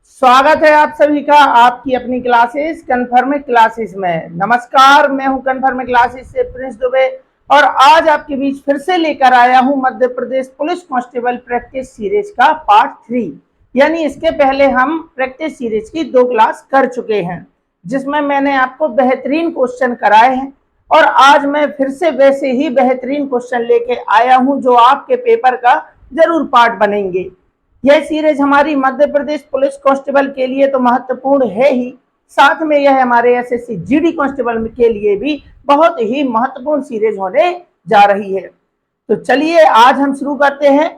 स्वागत है आप सभी का आपकी अपनी क्लासेस कन्फर्म क्लासेस में। नमस्कार, मैं हूं कन्फर्म क्लासेस से प्रिंस दुबे और आज आपके बीच फिर से लेकर आया हूं Madhya Pradesh police constable practice series का पार्ट 3। यानी इसके पहले हम प्रैक्टिस सीरीज की 2 क्लास कर चुके हैं जिसमें मैंने आपको बेहतरीन क्वेश्चन कराए हैं और आज मैं फिर से वैसे ही बेहतरीन क्वेश्चन लेके आया हूं जो आपके पेपर का जरूर पार्ट बनेंगे। यह सीरीज हमारी मध्य प्रदेश पुलिस कांस्टेबल के लिए तो महत्वपूर्ण है ही, साथ में यह हमारे एसएससी जीडी कांस्टेबल के लिए भी बहुत ही महत्वपूर्ण सीरीज होने जा रही है। तो चलिए आज हम शुरू करते हैं।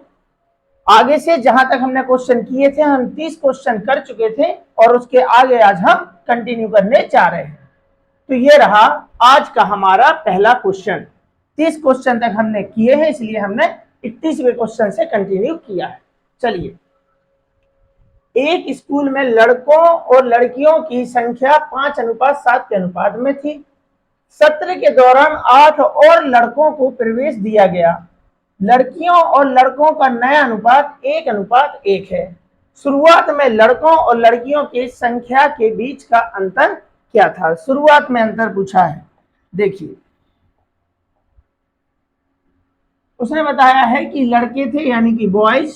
आगे से जहां तक हमने क्वेश्चन किए थे, हम 30 क्वेश्चन कर चुके थे और उसके आगे आज हम कंटिन्यू करने जा रहे हैं। तो ये रहा आज का हमारा पहला क्वेश्चन। 30 क्वेश्चन तक हमने किए हैं, इसलिए हमने 31वें क्वेश्चन से कंटिन्यू किया है। चलिए, एक स्कूल में लड़कों और लड़कियों की संख्या 5:7 के अनुपात में थी। सत्र के दौरान 8 और लड़कों को प्रवेश दिया गया। लड़कियों और लड़कों का नया अनुपात 1:1 है। शुरुआत में लड़कों और लड़कियों की संख्या के बीच का अंतर क्या था? शुरुआत में अंतर पूछा है। देखिए, उसने बताया है कि लड़के थे यानी कि बॉयज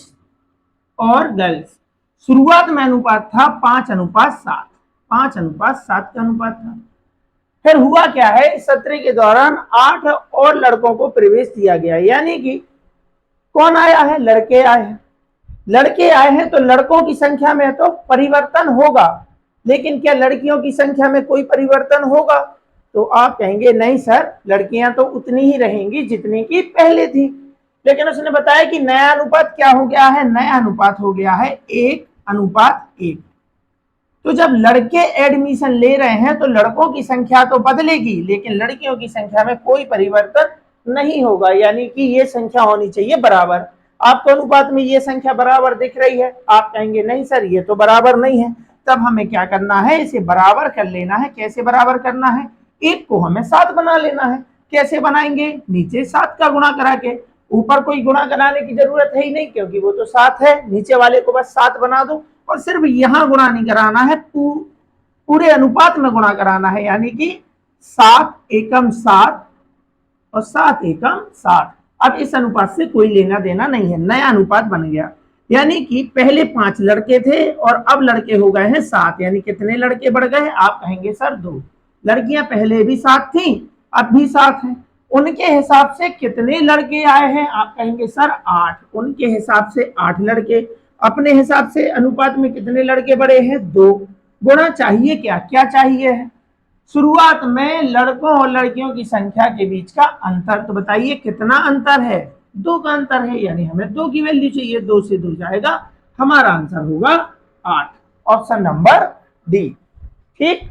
और गर्ल्स। शुरुआत में अनुपात था 5:7, 5:7 का अनुपात था। फिर हुआ क्या है, सत्र के दौरान 8 और लड़कों को प्रवेश दिया गया, यानी कि कौन आया है? लड़के आए हैं। लड़के आए हैं तो लड़कों की संख्या में तो परिवर्तन होगा, लेकिन क्या लड़कियों की संख्या में कोई परिवर्तन होगा? तो आप कहेंगे नहीं सर, लड़कियां तो उतनी ही रहेंगी जितनी की पहले थी। लेकिन उसने बताया कि नया अनुपात क्या हो गया है? नया अनुपात हो गया है 1:1। तो जब लड़के एडमिशन ले रहे हैं तो लड़कों की संख्या तो बदलेगी, लेकिन लड़कियों की संख्या में कोई परिवर्तन नहीं होगा, यानी कि ये संख्या होनी चाहिए बराबर। आपको अनुपात में ये संख्या बराबर दिख रही है? आप कहेंगे नहीं सर, ये तो बराबर नहीं है। तब हमें क्या करना है? इसे बराबर कर लेना है। कैसे बराबर करना है? 1 को हमें 7 बना लेना है। कैसे बनाएंगे? नीचे 7 का गुणा करा के। ऊपर कोई गुणा कराने की जरूरत है ही नहीं, क्योंकि वो तो 7 है। नीचे वाले को बस 7 बना दो और सिर्फ यहां गुणा नहीं कराना है, पूरे अनुपात में गुणा कराना है, यानी कि 7 एकम 7 और 7 एकम 7। अब इस अनुपात से कोई लेना देना नहीं है, नया अनुपात बन गया। यानी कि पहले 5 लड़के थे और अब लड़के हो गए हैं 7, यानी कितने लड़के बढ़ गए? आप कहेंगे सर 2। लड़कियां पहले भी 7 थी, अब भी 7 है। उनके हिसाब से कितने लड़के आए हैं? आप कहेंगे सर 8। उनके हिसाब से 8 लड़के, अपने हिसाब से अनुपात में कितने लड़के बढ़े हैं? 2। गुणा चाहिए क्या? क्या चाहिए है? शुरुआत में लड़कों और लड़कियों की संख्या के बीच का अंतर। तो बताइए कितना अंतर है? 2 का अंतर है, यानी हमें 2 की वैल्यू चाहिए। 2 से 2 जाएगा, हमारा आंसर होगा 8। Option number D. ठीक,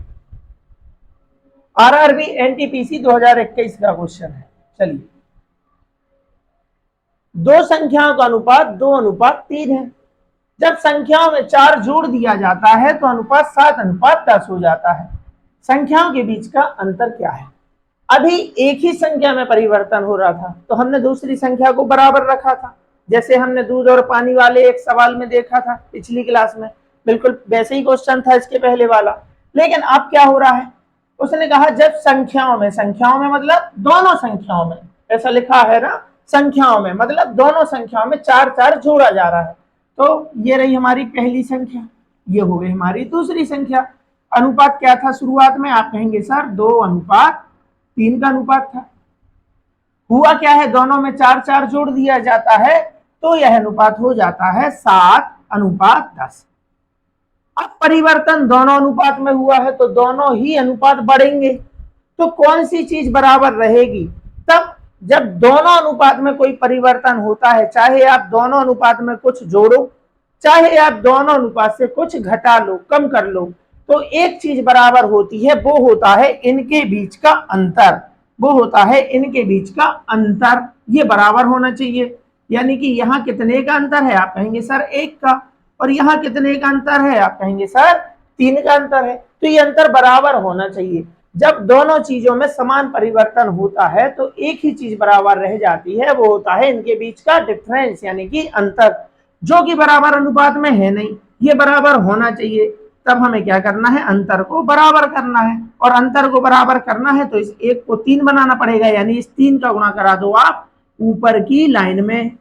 आरआरबी एनटीपीसी 2021 का क्वेश्चन है। चलिए, 2 संख्याओं का अनुपात 2:3 है। जब संख्याओं में 4 जोड़ दिया जाता है तो अनुपात 7:10 हो जाता है। संख्याओं के बीच का अंतर क्या है? अभी एक ही संख्या में परिवर्तन हो रहा था तो हमने दूसरी संख्या को बराबर रखा था, जैसे हमने दूध और पानी वाले एक सवाल में देखा था पिछली क्लास में। बिल्कुल वैसे ही क्वेश्चन था इसके पहले वाला। लेकिन अब क्या हो रहा है? उसने कहा जब संख्याओं में मतलब दोनों संख्याओं में, ऐसा लिखा है ना, संख्याओं में मतलब दोनों संख्याओं में 4 जोड़ा जा रहा है। तो ये रही हमारी पहली संख्या, ये हो गई हमारी दूसरी संख्या। अनुपात क्या था शुरुआत में? आप कहेंगे सर 2:3 का अनुपात था। हुआ क्या है? दोनों में 4 जोड़ दिया जाता है तो यह अनुपात हो जाता है 7:10। अब परिवर्तन दोनों अनुपात में हुआ है तो दोनों ही अनुपात बढ़ेंगे। तो कौन सी चीज बराबर रहेगी? तब जब दोनों अनुपात में कोई परिवर्तन होता है, चाहे आप दोनों अनुपात में कुछ जोड़ो, चाहे आप दोनों अनुपात से कुछ घटा लो, कम कर लो, तो एक चीज बराबर होती है, वो होता है इनके बीच का अंतर। वो होता है इनके बीच का अंतर, ये बराबर होना चाहिए। यानी कि यहाँ कितने का अंतर है? आप कहेंगे सर 1 का। और यहाँ कितने का अंतर है? आप कहेंगे सर 3 का अंतर है। तो ये अंतर बराबर होना चाहिए। जब दोनों चीजों में समान परिवर्तन होता है तो एक ही चीज बराबर रह जाती है, वो होता है इनके बीच का डिफरेंस, यानी कि अंतर। जो कि बराबर अनुपात में है नहीं, ये बराबर होना चाहिए। तब हमें क्या करना है, अंतर को बराबर करना है, और अंतर को बराबर करना है तो इस एक को 3 बनाना पड़ेगा, यानी इस 3 का गुणा करा दो आप ऊपर की लाइन में,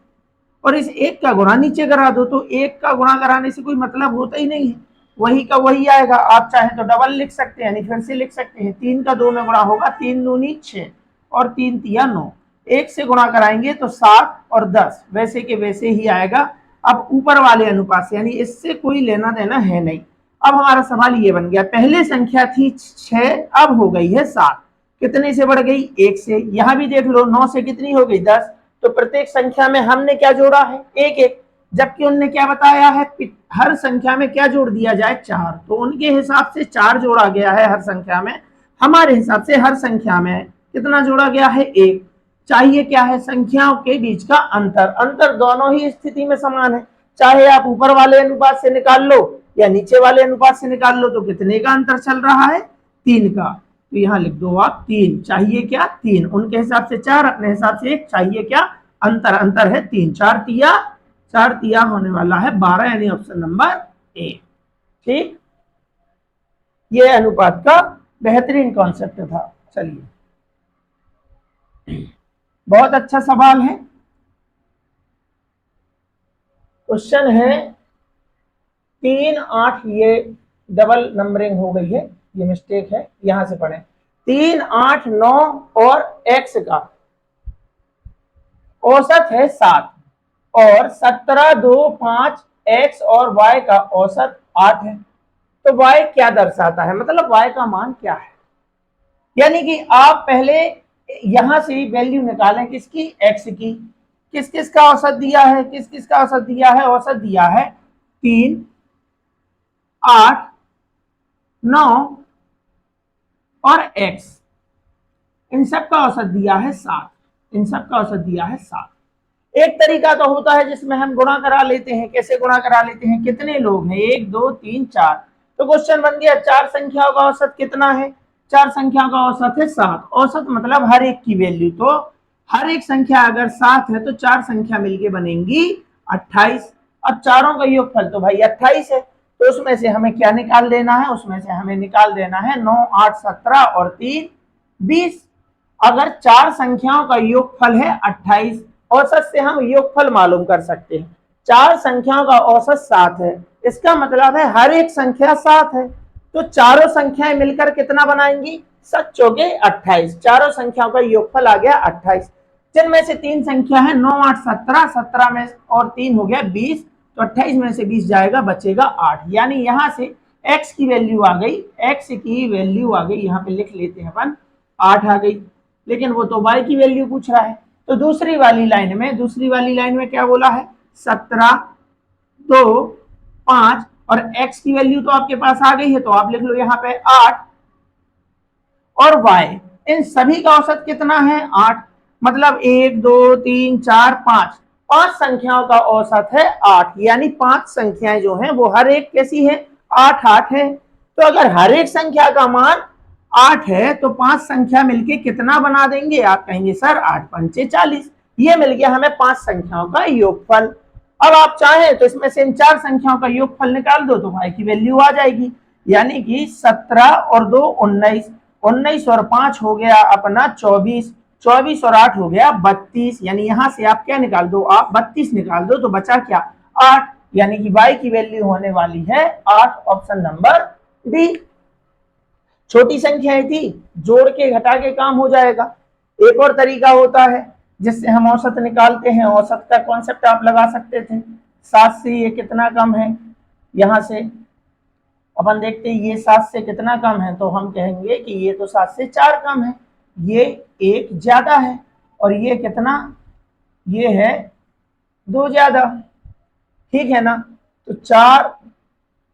और इस एक का गुणा नीचे करा दो। तो एक का गुणा कराने से कोई मतलब होता ही नहीं है, वही का वही आएगा। आप चाहे तो डबल लिख सकते हैं, यानी फिर से लिख सकते हैं, 3 का 2 में गुणा होगा, 3 दूनी 6 और 3 तिया 9, एक से गुणा कराएंगे तो 7 और 10 वैसे के वैसे ही आएगा। अब ऊपर वाले अनुपात से, यानी इससे कोई लेना देना है नहीं। अब हमारा सवाल ये बन गया, पहले संख्या थी 6, अब हो गई है 7, कितने से बढ़ गई, 1 से। यहां भी देख लो, 9 से कितनी हो गई, 10। तो प्रत्येक संख्या में हमने क्या जोड़ा है, 1 1, जबकि उनने क्या बताया है, हर संख्या में क्या जोड़ दिया जाए, 4। तो उनके हिसाब से 4 जोड़ा गया है हर संख्या में, हमारे हिसाब से हर संख्या में कितना जोड़ा गया है, 1। चाहिए क्या है, संख्याओं के बीच का अंतर। अंतर दोनों ही स्थिति में समान है, चाहे आप ऊपर वाले अनुपात से निकाल लो या नीचे वाले अनुपात से निकाल लो। तो कितने का अंतर चल रहा है, 3 का। तो यहां लिख दो आप 3। चाहिए क्या, 3। उनके हिसाब से 4, अपने हिसाब से 1। चाहिए क्या, अंतर। अंतर है 3। 4 तिया होने वाला है 12, यानी ऑप्शन नंबर ए। ठीक, ये अनुपात का बेहतरीन कॉन्सेप्ट था। चलिए, बहुत अच्छा सवाल है। क्वेश्चन है 3 8, ये डबल नंबरिंग हो गई है, ये मिस्टेक है, यहां से पढ़ें। 3 8 9 और x का औसत है 7, और 17 2 5 x और y का औसत 8 है। तो y क्या दर्शाता है, मतलब y का मान क्या है। यानी कि आप पहले यहां से वैल्यू निकालें, किसकी, x की। किस किस का औसत दिया है, किस किस का औसत दिया है, औसत दिया है 3 8 9 और x, इन सब का औसत दिया है 7। इन सब का औसत दिया है 7। एक तरीका तो होता है जिसमें हम गुणा करा लेते हैं। कैसे गुणा करा लेते हैं, कितने लोग हैं, 1 2 3 4। तो क्वेश्चन बन गया, 4 संख्याओं का औसत कितना है, 4 संख्याओं का औसत है 7। औसत मतलब हर एक की वैल्यू। तो हर एक संख्या अगर 7 है तो 4 संख्या मिलके बनेंगी 28। अब चारों का योगफल तो भाई 28 है, तो उसमें से हमें क्या निकाल देना है, उसमें से हमें निकाल देना है 9 8 17 और 3 20। अगर 4 संख्याओं का योगफल है 28, औसत से हम योगफल मालूम कर सकते हैं। 4 संख्याओं का औसत 7 है, इसका मतलब है हर एक संख्या 7 है। तो चारों संख्याएं मिलकर कितना बनाएंगी, 7 चौके 28। चारों संख्याओं का योगफल आ गया 28, जिनमें से 3 संख्या है 9 8 17, 17 में और 3 हो गया 20। तो 28 में से 20 जाएगा, बचेगा 8। यानी यहां से x की वैल्यू आ गई, x की वैल्यू आ गई, यहां पे लिख लेते हैं अपन, 8 आ गई। लेकिन वो तो y की वैल्यू पूछ रहा है। तो दूसरी वाली लाइन में क्या बोला है, 17 2 5, और x की वैल्यू तो आपके पास आ गई है, तो आप लिख लो यहाँ पे 8, और y, इन सभी का औसत कितना है, 8। मतलब 1 2 3 4 5, 5 संख्याओं का औसत है 8। यानी 5 संख्याएं जो हैं वो हर एक कैसी है, 8 8 है। तो अगर हर एक संख्या का मान 8 है तो 5 संख्या मिलके कितना बना देंगे, आप कहेंगे सर 8 पंचे 40। ये मिल गया हमें 5 संख्याओं का योगफल। अब आप चाहें तो इसमें से इन 4 संख्याओं का योगफल निकाल दो, तो y की वैल्यू आ जाएगी। यानी कि 17 और 2 19, 19 और 5 हो गया अपना 24, 24 और 8 हो गया 32। यानी यहां से आप क्या निकाल दो, आप 32 निकाल दो, तो बचा क्या, 8। यानी कि y की वैल्यू होने वाली है 8, ऑप्शन नंबर डी। छोटी संख्याएं थी, जोड़ के घटा के काम हो जाएगा। एक और तरीका होता है जिससे हम औसत निकालते हैं, औसत का कॉन्सेप्ट आप लगा सकते थे। 7 से ये कितना कम है, यहां से अपन देखते हैं ये 7 से कितना कम है, तो हम कहेंगे कि ये तो 7 से 4 कम है, ये 1 ज्यादा है, और ये कितना, ये है 2 ज्यादा। ठीक है ना, तो 4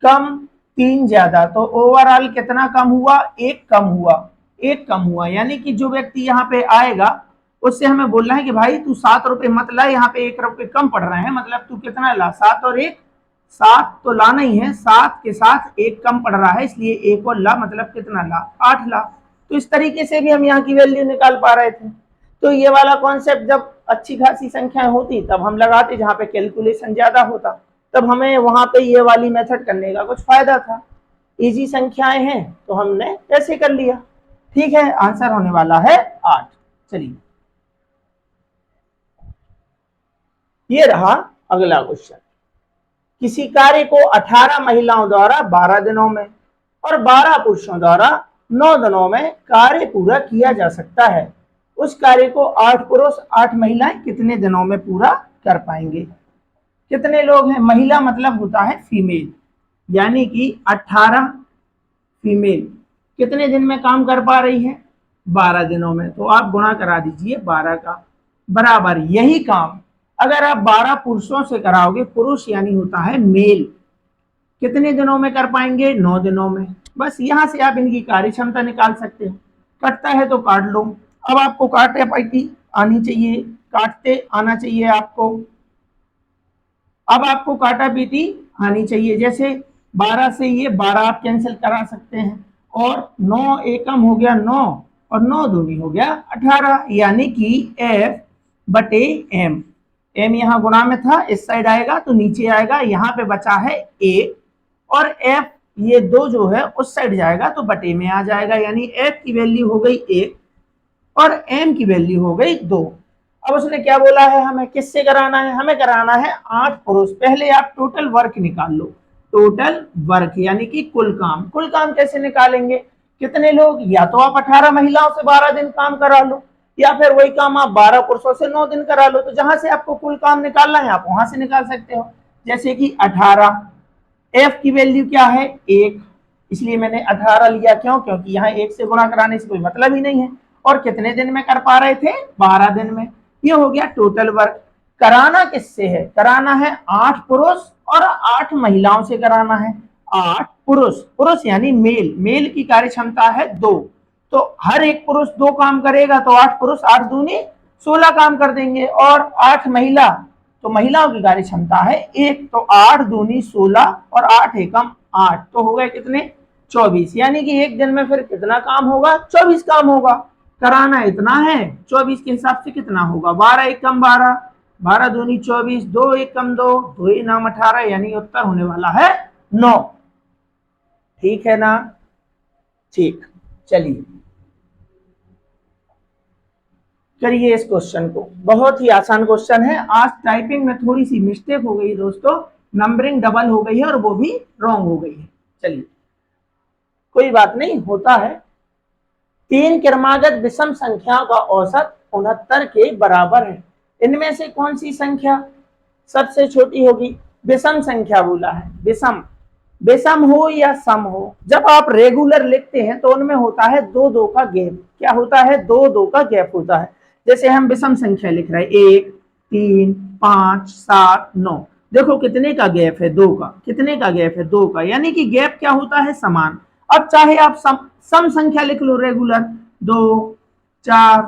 कम 3 ज्यादा, तो ओवरऑल कितना कम हुआ, 1 कम हुआ, 1 कम हुआ। यानी कि जो व्यक्ति यहाँ पे आएगा उससे हमें बोलना है कि भाई तू 7 रुपए मत ला, यहाँ पे 1 रुपए कम पड़ रहे हैं, मतलब तू कितना ला, 7 और 1, 7 तो लाना ही है, 7 के साथ 1 कम पड़ रहा है, इसलिए 1 और ला, मतलब कितना ला, 8 ला। तो इस तरीके से भी हम यहाँ की वैल्यू निकाल पा रहे थे। तो ये वाला कॉन्सेप्ट जब अच्छी खासी संख्याएं होती तब हम लगाते, जहां पे कैलकुलेशन ज्यादा होता तब हमें वहां पे ये वाली मेथड करने का कुछ फायदा था। इजी संख्याएं हैं तो हमने ऐसे कर लिया। ठीक है, आंसर होने वाला है 8। चलिए ये रहा अगला क्वेश्चन। किसी कार्य को 18 महिलाओं द्वारा 12 दिनों में और 12 पुरुषों द्वारा 9 दिनों में कार्य पूरा किया जा सकता है। उस कार्य को 8 पुरुष 8 महिलाएं कितने दिनों में पूरा कर पाएंगे? कितने लोग हैं? महिला मतलब होता है फीमेल, यानी कि 18 फीमेल कितने दिन में काम कर पा रही है? 12 दिनों में। तो आप गुणा करा दीजिए 12 का, बराबर यही काम अगर आप 12 पुरुषों से कराओगे, पुरुष यानी होता है मेल, कितने दिनों में कर पाएंगे? 9 दिनों में। बस यहां से आप इनकी कार्य क्षमता निकाल सकते हो। कटता है तो काट लो। अब आपको काटे पाती आनी चाहिए, काटते आना चाहिए आपको। अब आपको काटा पीटी आनी चाहिए। जैसे 12 से ये 12 आप कैंसिल करा सकते हैं, और 9 एकम हो गया 9 और 9 दूनी हो गया 18, यानी कि F बटे M। M यहाँ गुणा में था, इस साइड आएगा तो नीचे आएगा, यहाँ पे बचा है 1 और F ये 2 जो है उस साइड जाएगा तो बटे में आ जाएगा, यानी F की वैल्यू हो गई 1 और M की वैल्यू हो गई 2। अब उसने क्या बोला है, हमें किससे कराना है? हमें कराना है 8 पुरुष। पहले आप टोटल वर्क निकाल लो, टोटल वर्क यानी कि कुल काम। कुल काम कैसे निकालेंगे? कितने लोग? या तो आप 18 महिलाओं से 12 दिन काम करा लो, या फिर वही काम आप 12 पुरुषों से 9 दिन करा लो। तो जहां से आपको कुल काम निकालना है आप वहां से निकाल सकते हो। जैसे कि 18, एफ की वैल्यू क्या है? 1, इसलिए मैंने 18 लिया। क्यों? क्योंकि यहाँ 1 से गुणा कराने से कोई मतलब ही नहीं है। और कितने दिन में कर पा रहे थे? 12 दिन में। ये हो गया टोटल वर्क। कराना किससे है? कराना है 8 पुरुष और 8 महिलाओं से कराना है। 8 पुरुष, पुरुष यानी मेल, मेल की कार्य क्षमता है 2, तो हर एक पुरुष 2 काम करेगा, तो 8 पुरुष 8 दूनी 16 काम कर देंगे, और 8 महिला, तो महिलाओं की कार्य क्षमता है 1, तो 8 दूनी 16 और 8 एकम 8, तो हो गए कितने? 24, यानी कि एक दिन में फिर कितना काम होगा? 24 काम होगा। कराना इतना है, 24 के हिसाब से कितना होगा? 12 एकम 12, 12 दूनी 24, 2 एकम 2, 2 नाम 18, यानी उत्तर होने वाला है 9। ठीक है ना? ठीक, चलिए करिए इस क्वेश्चन को। बहुत ही आसान क्वेश्चन है। आज टाइपिंग में थोड़ी सी मिस्टेक हो गई दोस्तों, नंबरिंग डबल हो गई है और वो भी रॉन्ग हो गई है। चलिए कोई बात नहीं, होता है। 3 क्रमागत विषम संख्याओं का औसत 69 के बराबर है। इनमें से कौन सी संख्या सबसे छोटी होगी? विषम संख्या बोला है, विषम, विषम हो या सम हो। जब आप रेगुलर लिखते हैं तो उनमें होता है 2-2 का गैप। क्या होता है? 2-2 का गैप होता है। जैसे हम विषम संख्या लिख रहे हैं 1, 3, 5, 7, 9, देखो कितने का गैप है? 2 का। कितने का गैप है? 2 का, यानी कि गैप क्या होता है? समान। अब चाहे आप सम संख्या लिख लो रेगुलर, 2, 4,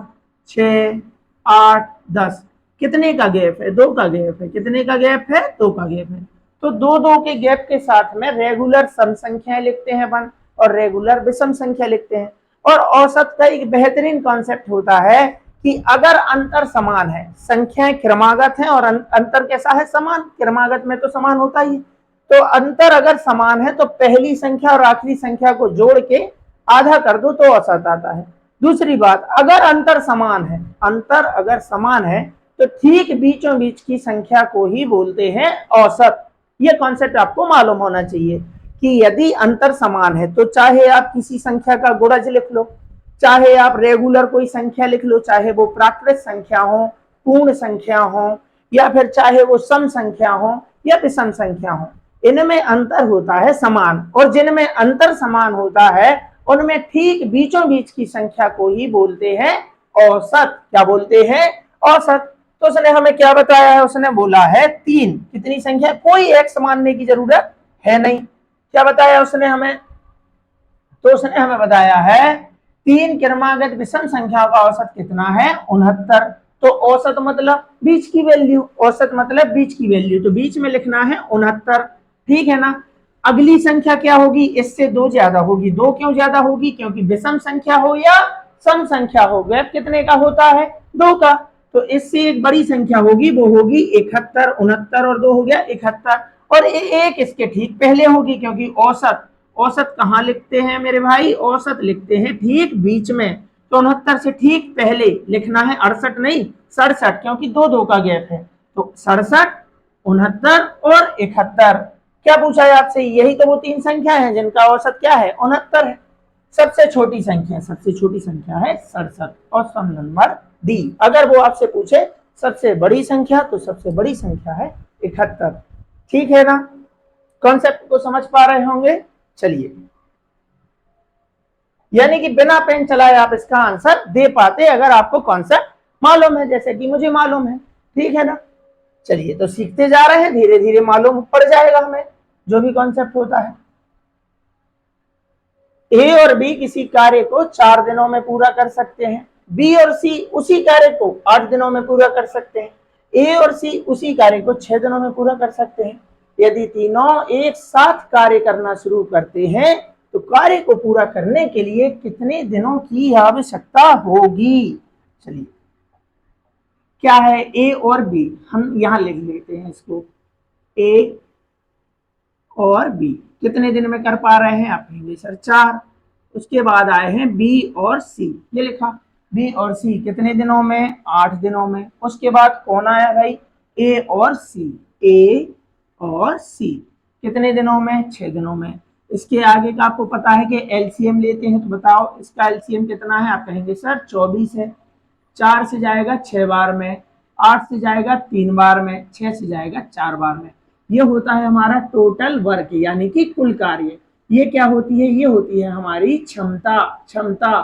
6, 8, 10, कितने का गैप है? 2 का गैप है। कितने का गैप है? 2 का गैप है। तो 2-2 के गैप के साथ में रेगुलर सम संख्याएं लिखते हैं अपन, और रेगुलर विषम संख्या लिखते हैं। और औसत का एक बेहतरीन कॉन्सेप्ट होता है कि अगर अंतर समान है, संख्याएं क्रमागत हैं और अंतर कैसा है? समान। क्रमागत में तो समान होता ही, तो अंतर अगर समान है तो पहली संख्या और आखिरी संख्या को जोड़ के आधा कर दो तो औसत आता है। दूसरी बात, अगर अंतर समान है, अंतर अगर समान है तो ठीक बीचों बीच की संख्या को ही बोलते हैं औसत। ये कॉन्सेप्ट आपको मालूम होना चाहिए कि यदि अंतर समान है तो चाहे आप किसी संख्या का गुणज लिख लो, चाहे आप रेगुलर कोई संख्या लिख लो, चाहे वो प्राकृत संख्या हो, पूर्ण संख्या हो, या फिर चाहे वो सम संख्या हो या विषम संख्या हो, इनमें अंतर होता है समान। और जिनमें अंतर समान होता है उनमें ठीक बीचों बीच की संख्या को ही बोलते हैं औसत। क्या बोलते हैं? औसत। तो उसने हमें क्या बताया है? उसने बोला है 3। कितनी संख्या? कोई एक्स मानने की जरूरत है नहीं। क्या बताया उसने हमें? तो उसने हमें बताया है 3 क्रमागत विषम संख्या का औसत कितना है? 69। तो औसत मतलब बीच की वैल्यू, औसत मतलब बीच की वैल्यू, तो बीच में लिखना है 69। ठीक है ना? अगली संख्या क्या होगी? इससे 2 ज्यादा होगी। 2 क्यों ज्यादा होगी? क्योंकि विषम संख्या हो या सम संख्या हो, गैप कितने का होता है? 2 का। तो इससे एक बड़ी संख्या होगी, वो होगी 71, 69 और 2 हो गया 71, और एक इसके ठीक पहले होगी, क्योंकि औसत, औसत कहाँ लिखते हैं मेरे भाई, औसत लिखते हैं ठीक बीच में, तो 69 से ठीक पहले लिखना है 68 नहीं 67, क्योंकि दो दो का गैप है, तो 67, 69 और 71। क्या पूछा है आपसे, यही तो वो तीन संख्या है जिनका औसत क्या है, 69 है। सबसे छोटी संख्या, सबसे छोटी संख्या है 67, ऑप्शन नंबर डी। अगर वो आपसे पूछे सबसे बड़ी संख्या, तो सबसे बड़ी संख्या है 71। ठीक है ना, कॉन्सेप्ट को समझ पा रहे होंगे। चलिए, यानी कि बिना पेन चलाए आप इसका आंसर दे पाते अगर आपको कॉन्सेप्ट मालूम है, जैसे कि मुझे मालूम है। ठीक है ना, चलिए, तो सीखते जा रहे हैं, धीरे धीरे मालूम पड़ जाएगा हमें जो भी कॉन्सेप्ट होता है। ए और बी किसी कार्य को 4 दिनों में पूरा कर सकते हैं, बी और सी उसी कार्य को 8 दिनों में पूरा कर सकते हैं, ए और सी उसी कार्य को 6 दिनों में पूरा कर सकते हैं। यदि तीनों एक साथ कार्य करना शुरू करते हैं तो कार्य को पूरा करने के लिए कितने दिनों की आवश्यकता होगी। चलिए, क्या है ए और बी, हम यहां लिख लेते हैं इसको, ए और बी कितने दिन में कर पा रहे हैं, आप कहेंगे सर 4। उसके बाद आए हैं बी और सी, ये लिखा, बी और सी कितने दिनों में, 8 दिनों में। उसके बाद कौन आया भाई, ए और सी, ए और सी कितने दिनों में, 6 दिनों में। इसके आगे का आपको पता है कि एलसीएम लेते हैं, तो बताओ इसका एलसीएम कितना है, आप कहेंगे सर 24 है। 4 से जाएगा 6 बार में, 8 से जाएगा 3 बार में, 6 से जाएगा 4 बार में। ये होता है हमारा टोटल वर्क, यानी कि कुल कार्य। ये क्या होती है, ये होती है हमारी क्षमता। क्षमता,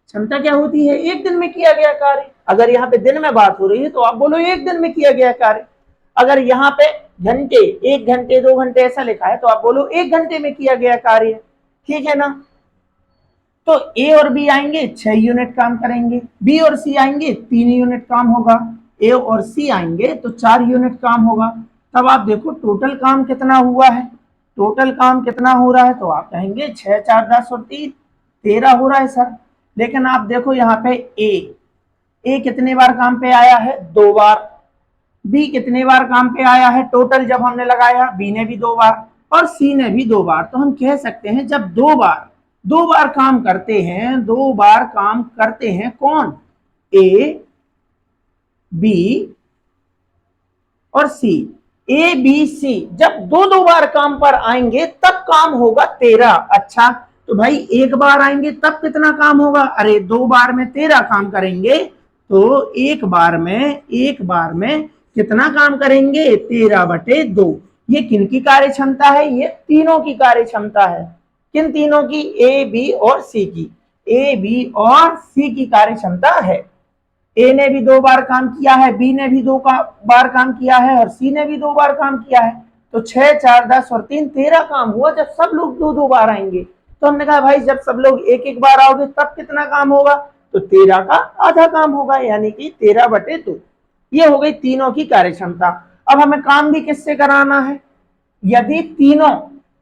क्षमता क्या होती है, एक दिन में किया गया कार्य। अगर यहाँ पे दिन में बात हो रही है तो आप बोलो एक दिन में किया गया कार्य। अगर यहाँ पे घंटे, 1 घंटे 2 घंटे ऐसा लिखा है तो आप बोलो 1 घंटे में किया गया कार्य। ठीक है ना, तो ए और बी आएंगे 6 यूनिट काम करेंगे, बी और सी आएंगे 3 यूनिट काम होगा, ए और सी आएंगे तो 4 यूनिट काम होगा। तब आप देखो टोटल काम कितना हुआ है, टोटल काम कितना हो रहा है, तो आप कहेंगे 6 4 10 और 3 13 हो रहा है सर। लेकिन आप देखो यहाँ पे ए कितने बार काम पे आया है, 2 बार। बी कितने बार काम पे आया है, टोटल जब हमने लगाया, बी ने भी 2 बार और सी ने भी 2 बार। तो हम कह सकते हैं जब 2 बार काम करते हैं, 2 बार काम करते हैं कौन, ए बी और सी, ए बी सी जब 2 बार काम पर आएंगे तब काम होगा 13। अच्छा, तो भाई 1 बार आएंगे तब कितना काम होगा, अरे 2 बार में 13 काम करेंगे तो एक बार में कितना काम करेंगे, 13/2। ये किनकी कार्य क्षमता है, ये तीनों की कार्य क्षमता है। किन तीनों की, ए बी और सी की, ए बी और सी की कार्य क्षमता है। ए ने भी 2 बार काम किया है, बी ने भी 2 बार काम किया है और सी ने भी 2 बार काम किया है। तो 6 4 10 और 3 13 काम हुआ जब सब लोग 2 बार आएंगे। तो हमने कहा भाई जब सब लोग 1 बार आओगे तब कितना काम होगा, तो 13 का आधा काम होगा, यानी कि 13/2। ये हो गई तीनों की कार्य क्षमता। अब हमें काम भी किससे कराना है, यदि तीनों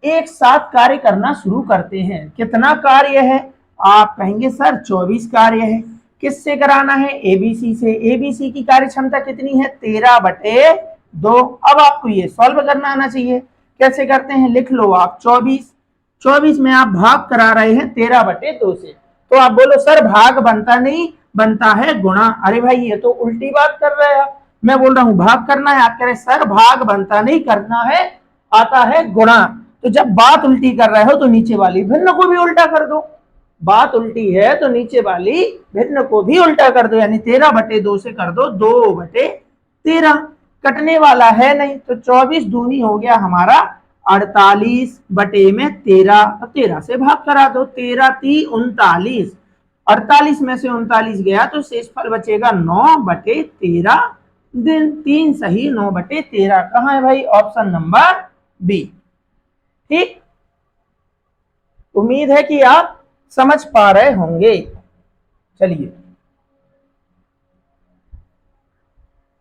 एक साथ कार्य करना शुरू करते हैं, कितना कार्य है, आप कहेंगे सर 24 कार्य है। किससे कराना है, एबीसी से। एबीसी की कार्य क्षमता कितनी है, 13/2। अब आपको ये सॉल्व करना आना चाहिए। कैसे करते हैं, लिख लो आप 24 में आप भाग करा रहे हैं 13/2 से, तो आप बोलो सर भाग बनता नहीं, बनता है गुणा। अरे भाई ये तो उल्टी बात कर रहे हैं, मैं बोल रहा हूं भाग करना है, आप कह रहे सर भाग बनता नहीं, करना है आता है गुणा। तो जब बात उल्टी कर रहे हो तो नीचे वाली भिन्न को भी उल्टा कर दो, बात उल्टी है तो नीचे वाली भिन्न को भी उल्टा कर दो, यानी 13/2 से कर दो 2/13। कटने वाला है नहीं, तो 24 दूनी हो गया हमारा 48/13। 13 से भाग करा दो, 13 3 39, 48 में से 39 गया तो शेषफल बचेगा 9/13 दिन। 3 सही, 9/13 कहाँ है भाई, ऑप्शन नंबर बी। ठीक, उम्मीद है कि आप समझ पा रहे होंगे। चलिए,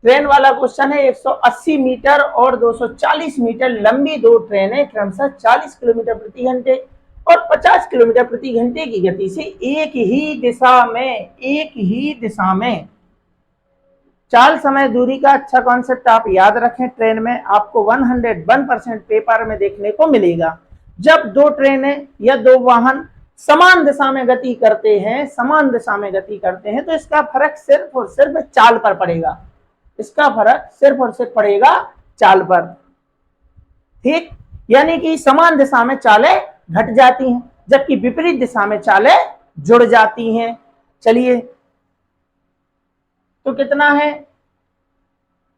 ट्रेन वाला क्वेश्चन है। 180 मीटर और 240 मीटर लंबी 2 ट्रेनें क्रमशः 40 किलोमीटर प्रति घंटे और 50 किलोमीटर प्रति घंटे की गति से एक ही दिशा में चाल समय दूरी का अच्छा कॉन्सेप्ट आप याद रखें, ट्रेन में आपको 101% पेपर में देखने को मिलेगा। जब दो ट्रेनें या दो वाहन समान दिशा में गति करते हैं, समान दिशा में गति करते हैं, तो इसका फर्क सिर्फ और सिर्फ चाल पर पड़ेगा। इसका फर्क सिर्फ और सिर्फ पड़ेगा चाल पर। ठीक, यानी कि समान दिशा में चालें घट जाती हैं, जबकि विपरीत दिशा में चालें जुड़ जाती हैं। चलिए, तो कितना है,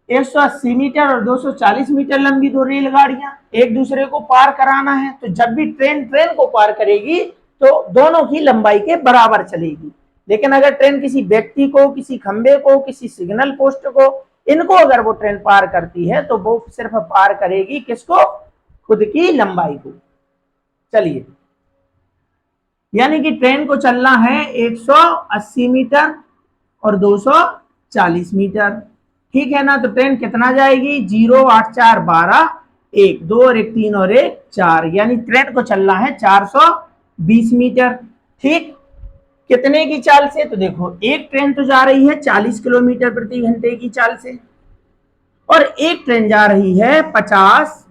180 मीटर और 240 मीटर लंबी दो रेलगाड़ियां एक दूसरे को पार कराना है। तो जब भी ट्रेन ट्रेन को पार करेगी तो दोनों की लंबाई के बराबर चलेगी। लेकिन अगर ट्रेन किसी व्यक्ति को, किसी खंबे को, किसी सिग्नल पोस्ट को, इनको अगर वो ट्रेन पार करती है तो वो सिर्फ पार करेगी किसको, खुद की लंबाई को। चलिए, यानी कि ट्रेन को चलना है 180 मीटर और 240 मीटर, ठीक है ना। तो ट्रेन कितना जाएगी, 0 8 4 12, 1 2 और 1 3 और 1 4, यानी ट्रेन को चलना है 420 मीटर। ठीक, कितने की चाल से, तो देखो एक ट्रेन तो जा रही है 40 किलोमीटर प्रति घंटे की चाल से और एक ट्रेन जा रही है 50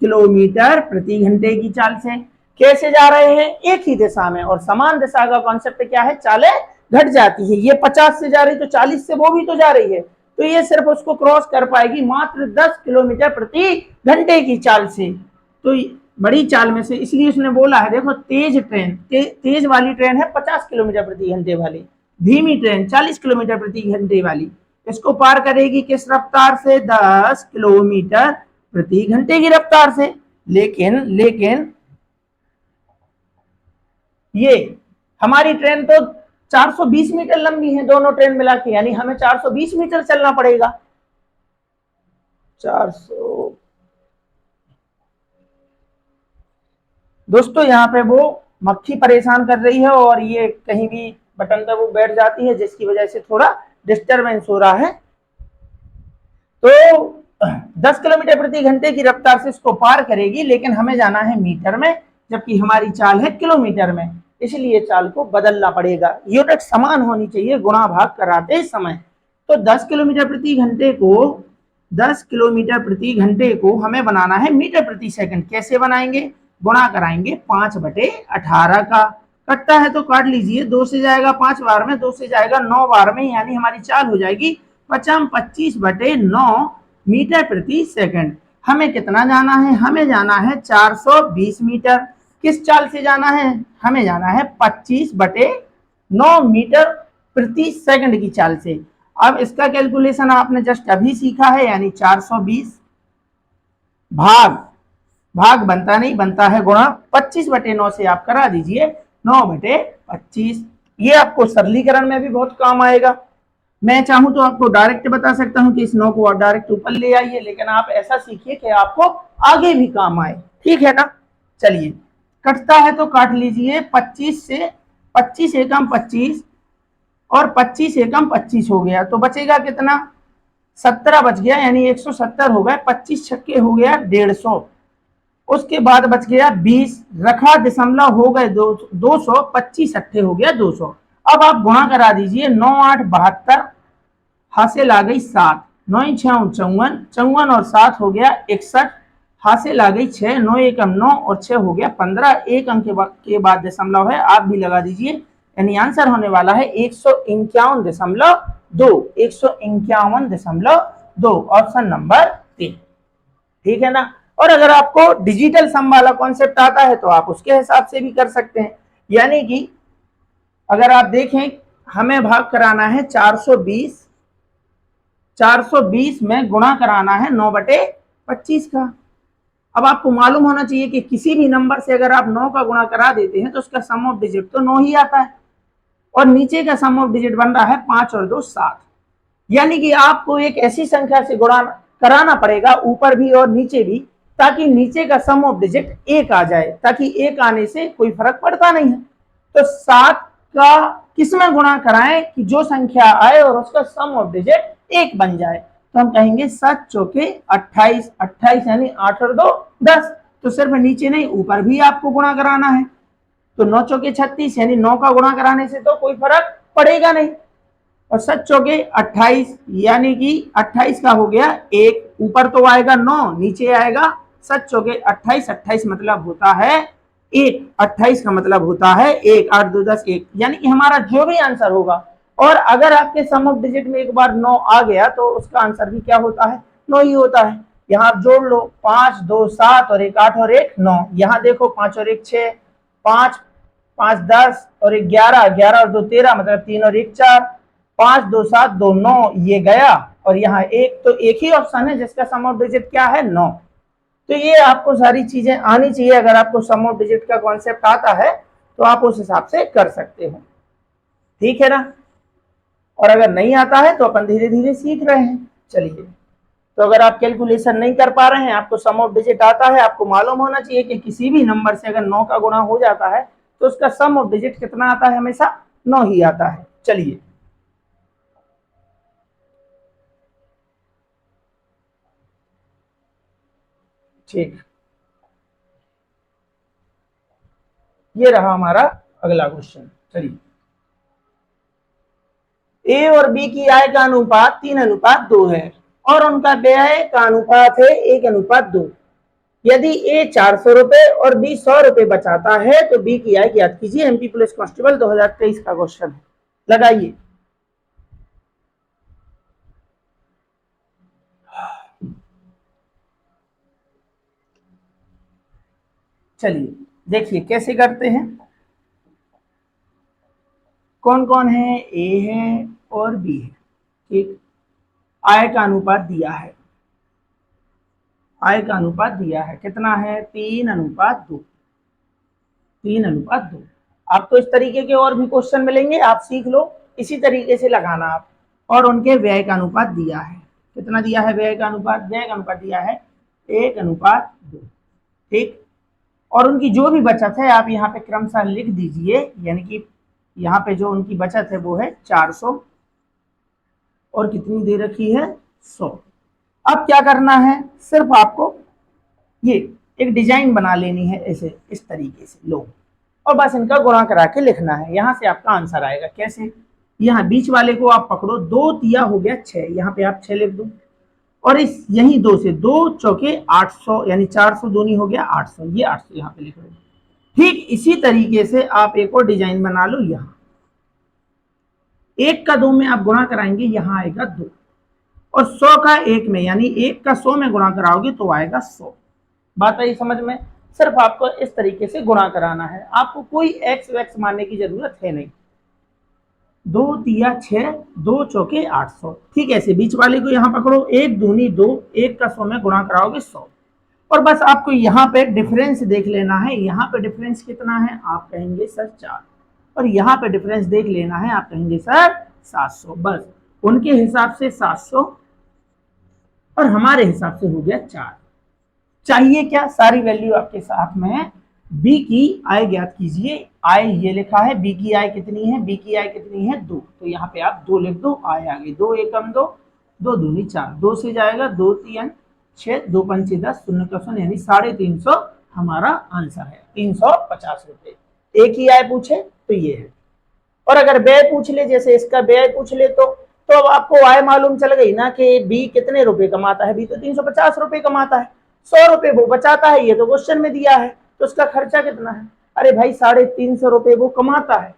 किलोमीटर प्रति घंटे की चाल से। कैसे जा रहे हैं, एक ही दिशा में, और समान दिशा का कॉन्सेप्ट क्या है, चालें घट जाती है। ये 50 से जा रही तो 40 से वो भी तो जा रही है, तो ये सिर्फ उसको क्रॉस कर पाएगी मात्र 10 किलोमीटर प्रति घंटे की चाल से। तो बड़ी चाल में से, इसलिए उसने बोला है, देखो तेज ट्रेन, तेज वाली ट्रेन है 50 किलोमीटर प्रति घंटे वाली, धीमी ट्रेन 40 किलोमीटर प्रति घंटे वाली, इसको पार करेगी किस रफ्तार से, 10 किलोमीटर प्रति घंटे की रफ्तार से। लेकिन ये हमारी ट्रेन तो 420 मीटर लंबी है दोनों ट्रेन मिला के, यानी हमें 420 मीटर चलना पड़ेगा। 400, दोस्तों यहाँ पे वो मक्खी परेशान कर रही है और ये कहीं भी बटन पे वो बैठ जाती है, जिसकी वजह से थोड़ा डिस्टरबेंस हो रहा है। तो 10 किलोमीटर प्रति घंटे की रफ्तार से इसको पार करेगी, लेकिन हमें जाना है मीटर में, जबकि हमारी चाल है किलोमीटर में, इसलिए चाल को बदलना पड़ेगा। यूनिट समान होनी चाहिए गुणा भाग कराते समय। तो 10 किलोमीटर प्रति घंटे को, 10 किलोमीटर प्रति घंटे को हमें बनाना है मीटर प्रति सेकंड। कैसे बनाएंगे, गुणा कराएंगे 5/18 का। कटता है तो काट लीजिए, 2 से जाएगा 5 बार में, 2 से जाएगा 9 बार में, यानी हमारी चाल हो जाएगी 25/9 मीटर प्रति सेकंड। हमें कितना जाना है, हमें जाना है 420 मीटर। किस चाल से जाना है, हमें जाना है 25/9 मीटर प्रति सेकंड की चाल से। अब इसका कैलकुलेशन आपने जस्ट अभी सीखा है, यानी 420 भाग बनता नहीं, बनता है गुणा। 25/9 से आप करा दीजिए 9/25। ये आपको सरलीकरण में भी बहुत काम आएगा। मैं चाहूं तो आपको डायरेक्ट बता सकता हूं कि इस 9 को डायरेक्ट ऊपर ले आइए, लेकिन आप ऐसा सीखिए कि आपको आगे भी काम आए, ठीक है ना। चलिए, कटता है तो काट लीजिए, 25 से 25 एकम 25 और 25 एकम 25 हो गया, तो बचेगा कितना, 17 बच गया, यानी 170 हो गए। 25 छक्के हो गया 150, उसके बाद बच गया 20, रखा दशमलव हो गए 200, 25 अट्ठे हो गया 200। अब आप गुणा करा दीजिए, 9 8 72, हासिल आ गई 7, 9 6 54, 54 और 7 हो गया 61, हासिल आ गई 6, 9 एकम 9 और 6 हो गया 15, एक अंक के बाद दशमलव है, आप भी लगा दीजिए, यानी आंसर होने वाला है 151.2, 151.2, ऑप्शन नंबर 3, ठीक है ना। और अगर आपको डिजिटल सम वाला कॉन्सेप्ट आता है तो आप उसके हिसाब से भी कर सकते हैं। यानी कि अगर आप देखें, हमें भाग कराना है 420 में गुणा कराना है 9/25 का। अब आपको मालूम होना चाहिए कि किसी भी नंबर से अगर आप 9 का गुणा करा देते हैं तो उसका सम ऑफ डिजिट तो 9 ही आता है, और नीचे का सम ऑफ डिजिट बन रहा है 5 और 2 7, यानी कि आपको एक ऐसी संख्या से गुणा कराना पड़ेगा ऊपर भी और नीचे भी, ताकि नीचे का सम ऑफ डिजिट 1 आ जाए, ताकि 1 आने से कोई फर्क पड़ता नहीं है। तो 7 का किसमें गुणा कराएं कि जो संख्या आए और उसका सम ऑफ डिजिट 1 बन जाए, तो हम कहेंगे 7 चौके 28, 28 यानी 8 और 2 10, तो सिर्फ नीचे नहीं ऊपर भी आपको गुणा कराना है। तो 9 चौके 36, यानी 9 का गुणा कराने से तो कोई फर्क पड़ेगा नहीं। और 7 चौके 28, यानी कि 28 का हो गया एक, ऊपर तो आएगा 9, नीचे आएगा 7 चौके 28, 28 मतलब होता है एक, 28 का मतलब होता है एक, 8 2 10 1, यानी कि हमारा जो भी आंसर होगा, और अगर आपके सम ऑफ डिजिट में एक बार 9 आ गया तो उसका आंसर भी क्या होता है, 9 ही होता है। यहाँ आप जोड़ लो, 5 2 7 और एक 8 और एक 9, यहाँ देखो 5 और एक 6, 5 5 10 और एक 11, 11 और 2 13, मतलब 3 और एक 4, 5 2 7 2 9, ये गया, और यहाँ एक, तो एक ही ऑप्शन है जिसका सम ऑफ डिजिट क्या है, 9। तो ये आपको सारी चीजें आनी चाहिए, अगर आपको सम ऑफ डिजिट का कॉन्सेप्ट आता है तो आप उस हिसाब से कर सकते हो, ठीक है ना। और अगर नहीं आता है तो अपन धीरे धीरे सीख रहे हैं। चलिए, तो अगर आप कैलकुलेशन नहीं कर पा रहे हैं, आपको सम ऑफ डिजिट आता है, आपको मालूम होना चाहिए कि किसी भी नंबर से अगर 9 का गुणा हो जाता है तो उसका सम ऑफ डिजिट कितना आता है, हमेशा 9 ही आता है। चलिए, ठीक, ये रहा हमारा अगला क्वेश्चन। चलिए, ए और बी की आय का अनुपात 3:2 है और उनका व्यय का अनुपात है 1:2। यदि ए 400 रुपए और बी 100 रुपए बचाता है तो बी की आय ज्ञात कीजिए। एमपी पुलिस कांस्टेबल 2023 का क्वेश्चन है, लगाइए। चलिए देखिए कैसे करते हैं, कौन कौन है, ए है और बी है, ठीक। आय का अनुपात दिया है, आय का अनुपात दिया है, कितना है, 3:2, 3:2। आपको इस तरीके के और भी क्वेश्चन मिलेंगे, आप सीख लो, इसी तरीके से लगाना आप। और उनके व्यय का अनुपात दिया है, कितना दिया है व्यय का अनुपात, व्यय का अनुपात दिया है 1:2, ठीक। और उनकी जो भी बचत है आप यहाँ पे क्रमशः लिख दीजिए, यानी कि यहाँ पे जो उनकी बचत है वो है 400 और कितनी दे रखी है, 100। अब क्या करना है, सिर्फ आपको ये एक डिजाइन बना लेनी है, ऐसे इस तरीके से लो, और बस इनका गुणा करा के लिखना है, यहां से आपका आंसर आएगा। कैसे, यहाँ बीच वाले को आप पकड़ो, 2 तिया हो गया 6, यहाँ पे आप 6 लिख दो, और इस यही 2 से 2 चौके 800, यानी 400 दूनी हो गया 800, ये 800 यहाँ पे लिख दो। ठीक इसी तरीके से आप एक और डिजाइन बना लो, यहाँ 1 का 2 में आप गुणा कराएंगे, यहाँ आएगा 2, और 100 का 1 में, यानी 1 का 100 में गुणा कराओगे तो आएगा 100। बात आई समझ में, सिर्फ आपको इस तरीके से गुणा कराना है, आपको कोई एक्स वैक्स मानने की जरूरत है नहीं। 2 तिया 6, 2 चौके 800, ठीक है। ऐसे बीच वाले को यहाँ पकड़ो, 1 दूनी 2, 1 का 100 में गुणा कराओगे 100, और बस आपको यहाँ पे डिफरेंस देख लेना है, यहाँ पे डिफरेंस कितना है, आप कहेंगे सर 4, और यहाँ पे डिफरेंस देख लेना है, आप कहेंगे सर 700। बस उनके हिसाब से 700 और हमारे हिसाब से हो गया 4। चाहिए क्या, सारी वैल्यू आपके साथ में है। बी की आय ज्ञात कीजिए, आय ये लिखा है, बी की आय कितनी है, बी की आय कितनी है 2, तो यहाँ पे आप 2 लिख दो, आय आ गई 2 एकम 2, 2 दूनी 4, 2 से जाएगा 2 3 6, 2 पंचे 10, 0 का 0, यानी 350 हमारा आंसर है, 350 रुपए। एक ही आय पूछे तो ये है, और अगर व्यय पूछ ले, जैसे इसका व्यय पूछ ले, तो अब आपको आय मालूम चल गई ना कि बी कितने रुपए कमाता है, बी तो 350 रुपए कमाता है, 100 रुपए वो बचाता है, ये तो क्वेश्चन में दिया है, तो उसका खर्चा कितना है, अरे भाई 350 रुपए वो कमाता है,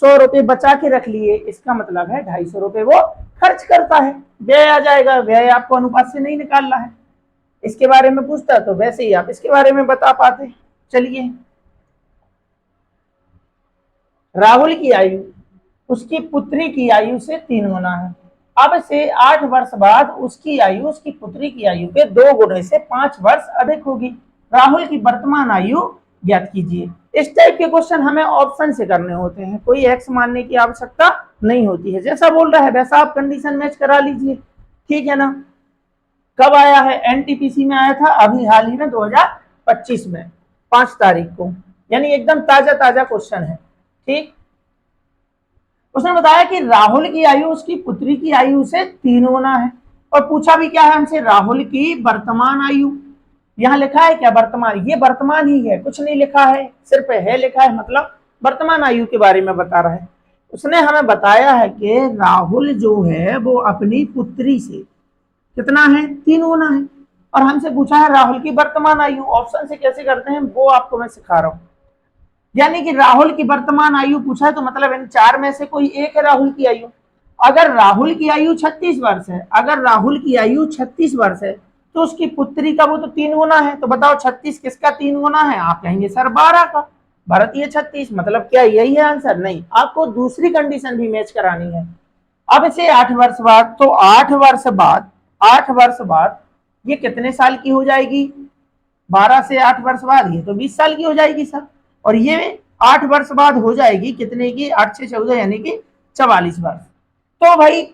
100 रुपए बचा के रख लिए, इसका मतलब है 250 रुपए वो खर्च करता है, व्यय आ जाएगा। व्यय आपको अनुपात से नहीं निकालना है, इसके बारे में पूछता तो वैसे ही आप इसके बारे में बता पाते। चलिए, राहुल की आयु उसकी पुत्री की आयु से 3 गुना है, अब से 8 वर्ष बाद उसकी आयु उसकी पुत्री की आयु के 2 गुने से 5 वर्ष अधिक होगी। राहुल की वर्तमान आयु ज्ञात कीजिए। इस टाइप के क्वेश्चन हमें ऑप्शन से करने होते हैं, कोई एक्स मानने की आवश्यकता नहीं होती है, जैसा बोल रहा है वैसा आप कंडीशन मैच करा लीजिए, ठीक है ना। कब आया है, एनटीपीसी में आया था अभी हाल ही में 2025 में 5 तारीख को, यानी एकदम ताजा ताजा क्वेश्चन है, ठीक। उसने बताया कि राहुल की आयु उसकी पुत्री की आयु से 3 गुना है, और पूछा भी क्या है हमसे, राहुल की वर्तमान आयु। यहाँ लिखा है क्या वर्तमान, ये वर्तमान ही है, कुछ नहीं लिखा है, सिर्फ है लिखा है, मतलब वर्तमान आयु के बारे में बता रहा है। उसने हमें बताया है कि राहुल जो है वो अपनी पुत्री से कितना है, 3 गुना है। और हमसे पूछा है राहुल की वर्तमान आयु। ऑप्शन से कैसे करते हैं वो आपको मैं सिखा रहा हूं। यानी कि राहुल की वर्तमान आयु पूछा है तो मतलब इन 4 में से कोई एक है राहुल की आयु। अगर राहुल की आयु 36 वर्ष है, अगर राहुल की आयु 36 वर्ष है तो उसकी पुत्री का वो तो 3 गुना है। तो बताओ 36 किसका 3 गुना है? आप कहेंगे सर 12 का। भारतीय 36 मतलब क्या यही है आंसर? नहीं, आपको दूसरी कंडीशन भी मैच करानी है। अब इसे 8 वर्ष बाद, तो 8 वर्ष बाद, 8 वर्ष बाद ये कितने साल की हो जाएगी? 12 से 8 वर्ष बाद ये तो 20 साल की हो जाएगी सर। और ये 8 वर्ष बाद हो जाएगी कितने की? 8 से 14 यानी कि 44 वर्ष। तो भाई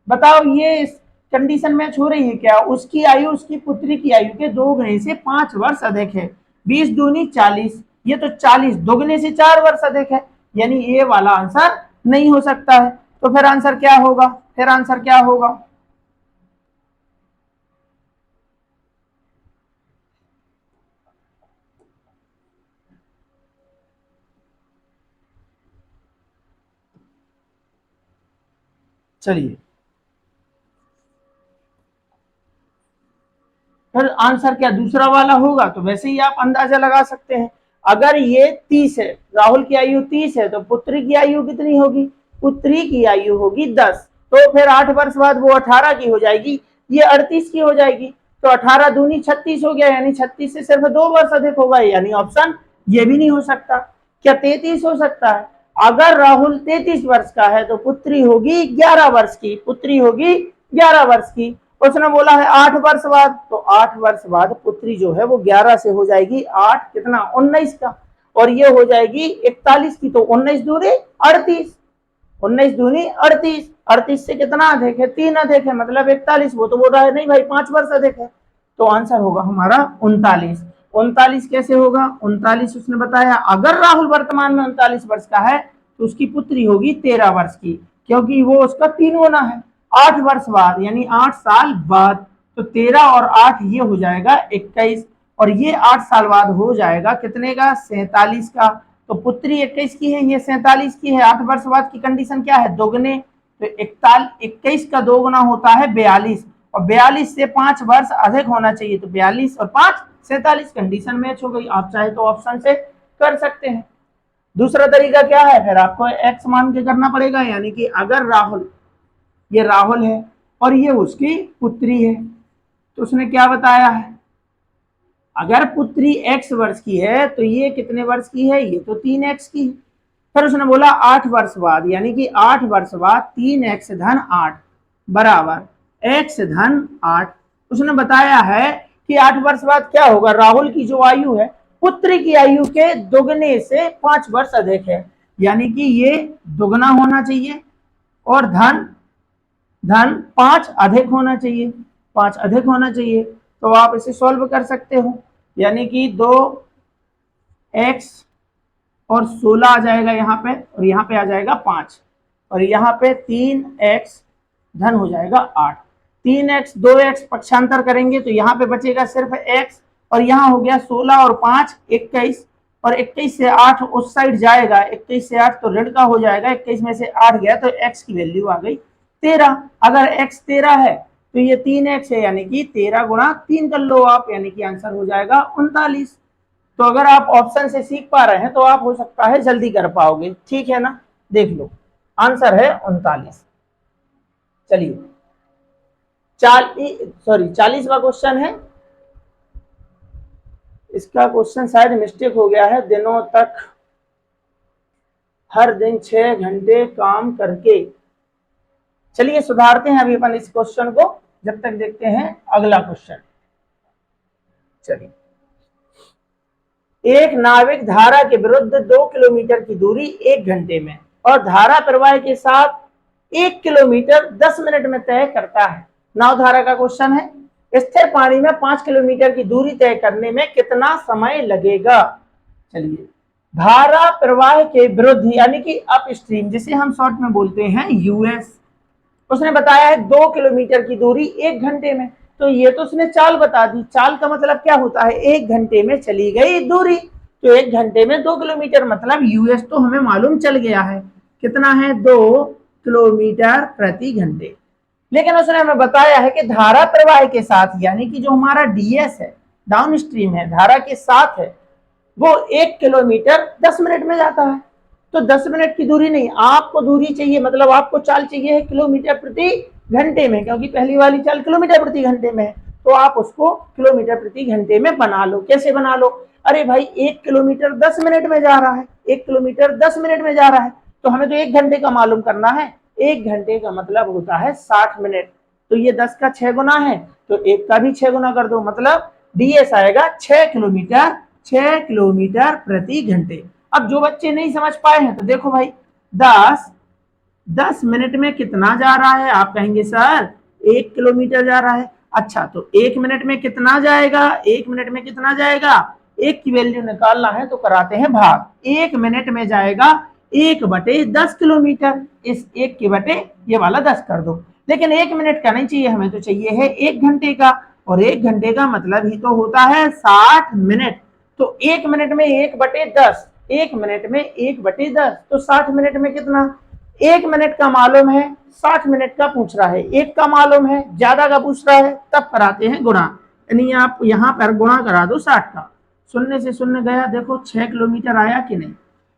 बताओ ये कंडीशन मैच हो रही है क्या? उसकी आयु उसकी पुत्री की आयु के 2 गुने से 5 वर्ष अधिक है। 20 दूनी 40, ये तो 40 दोगुने से 4 वर्ष अधिक है। यानी ये वाला आंसर नहीं हो सकता है। तो फिर आंसर क्या होगा? फिर आंसर क्या होगा? चलिए, फिर आंसर क्या दूसरा वाला होगा? तो वैसे ही आप अंदाजा लगा सकते हैं। अगर ये 30 है, राहुल की आयु 30 है, तो पुत्री की आयु कितनी होगी? पुत्री की आयु होगी 10। तो फिर 8 वर्ष बाद वो 18 की हो जाएगी, ये 38 की हो जाएगी। तो 18 दूनी 36 हो गया, यानी 36 से सिर्फ 2 वर्ष अधिक होगा। यानी ऑप्शन ये भी नहीं हो सकता। क्या 33 हो सकता है? अगर राहुल 33 वर्ष का है तो पुत्री होगी 11 वर्ष की, पुत्री होगी 11 वर्ष की। उसने बोला है 8 वर्ष बाद, तो 8 वर्ष बाद पुत्री जो है वो 11 से हो जाएगी 8 कितना 19 का, और ये हो जाएगी 41 की। तो 19 दूनी 38, 19 दूनी 38, 38 से कितना अधिक है? 3 अधिक है, मतलब 41। वो तो बोल रहा है नहीं भाई 5 वर्ष अधिक है। तो आंसर होगा हमारा 39। 39 कैसे होगा? 39 उसने बताया अगर राहुल वर्तमान में 39 वर्ष का है तो उसकी पुत्री होगी 13 वर्ष की, क्योंकि वो उसका 3 गुना है। 8 वर्ष बाद यानी 8 साल बाद, तो 13 और 8 ये हो जाएगा 21, और ये 8 साल बाद हो जाएगा कितने का? 47 का। तो पुत्री 21 की है, ये 47 की है। 8 वर्ष बाद की कंडीशन क्या है? दोगुने। तो 21 का 2 गुना होता है 42, और 42 से 5 वर्ष अधिक होना चाहिए। तो 42 और 5 47, कंडीशन मैच हो गई। आप चाहे तो ऑप्शन से कर सकते हैं। दूसरा तरीका क्या है? फिर आपको एक्स मान के करना पड़ेगा। यानी कि अगर राहुल, ये राहुल है और ये उसकी पुत्री है, तो उसने क्या बताया है? अगर पुत्री x वर्ष की है तो ये कितने वर्ष की है? ये तो 3x की है। फिर उसने बोला 8 वर्ष बाद, यानी कि 8 वर्ष बाद 3x धन 8 बराबर x धन 8। उसने बताया है कि 8 वर्ष बाद क्या होगा? राहुल की जो आयु है पुत्री की आयु के दोगुने से 5 वर्ष अधिक है, यानी कि ये दोगुना होना चाहिए, और धन धन 5 अधिक होना चाहिए, 5 अधिक होना चाहिए। तो आप इसे सॉल्व कर सकते हो, यानी कि 2x और 16 आ जाएगा यहाँ पे, और यहाँ पे आ जाएगा 5, और यहाँ पे 3x धन हो जाएगा 8। 3x 2x पक्षांतर करेंगे तो यहाँ पे बचेगा सिर्फ x, और यहाँ हो गया 16 और 5 21, और 21 से 8 उस साइड जाएगा, 21 से 8 तो ऋण का हो जाएगा, 21 में से 8 गया तो x की वैल्यू आ गई 13। अगर x 13 है तो ये 3x है, यानी कि 13 गुणा 3 कर लो आप, यानी कि आंसर हो जाएगा 39। तो अगर आप ऑप्शन से सीख पा रहे हैं तो आप हो सकता है जल्दी कर पाओगे, ठीक है ना? देख लो, आंसर है 39। चलिए 40वां क्वेश्चन है। इसका क्वेश्चन शायद मिस्टेक हो गया है। दिनों तक हर दिन 6 घंटे काम करके, चलिए सुधारते हैं अभी अपन इस क्वेश्चन को, जब तक देखते हैं अगला क्वेश्चन। चलिए, एक नाविक धारा के विरुद्ध 2 किलोमीटर की दूरी 1 घंटे में और धारा प्रवाह के साथ 1 किलोमीटर 10 मिनट में तय करता है। नाव धारा का क्वेश्चन है। स्थिर पानी में 5 किलोमीटर की दूरी तय करने में कितना समय लगेगा? चलिए, धारा प्रवाह के विरुद्ध यानी कि अप स्ट्रीम, जिसे हम शॉर्ट में बोलते हैं यूएस, उसने बताया है 2 किलोमीटर की दूरी 1 घंटे में। तो ये तो उसने चाल बता दी। चाल का मतलब क्या होता है? 1 घंटे में चली गई दूरी। तो 1 घंटे में 2 किलोमीटर, मतलब यूएस तो हमें मालूम चल गया है कितना है 2 किलोमीटर प्रति घंटे। लेकिन उसने हमें बताया है कि धारा प्रवाह के साथ यानी कि जो हमारा डीएस है, डाउन स्ट्रीम है, धारा के साथ है, वो 1 किलोमीटर 10 मिनट में जाता है। तो 10 मिनट की दूरी नहीं, आपको दूरी चाहिए, मतलब आपको चाल चाहिए है किलोमीटर प्रति घंटे में, क्योंकि पहली वाली चाल किलोमीटर प्रति घंटे में है, तो आप उसको किलोमीटर प्रति घंटे में बना लो। कैसे बना लो? अरे भाई 1 किलोमीटर 10 मिनट में जा रहा है, 1 किलोमीटर 10 मिनट में जा रहा है, तो हमें तो 1 घंटे का मालूम करना है। 1 घंटे का मतलब होता है 60 मिनट। तो ये 10 का 6 गुना है, तो 1 का भी 6 गुना कर दो, मतलब डीएस आएगा 6 किलोमीटर प्रति घंटे। अब जो बच्चे नहीं समझ पाए हैं तो देखो भाई, 10 मिनट में कितना जा रहा है? आप कहेंगे सर 1 किलोमीटर जा रहा है। अच्छा, तो 1 मिनट में कितना जाएगा? 1 मिनट में कितना जाएगा? 1 की वैल्यू निकालना है तो कराते हैं भाग। 1 मिनट में जाएगा 1/10 किलोमीटर। इस 1 के बटे ये वाला 10 कर दो। लेकिन 1 मिनट का नहीं चाहिए, हमें तो चाहिए है 1 घंटे का, और 1 घंटे का मतलब ही तो होता है 60 मिनट। तो 1 मिनट में 1/10, 1 मिनट में 1/10, तो 60 मिनट में कितना? 1 मिनट का मालूम है, 60 मिनट का पूछ रहा है, 1 का मालूम है, ज्यादा का पूछ रहा है, तब कराते हैं गुणा। यानी आप यहाँ पर गुणा करा दो 60 का, शून्य से शून्य गया, देखो 6 किलोमीटर आया कि नहीं।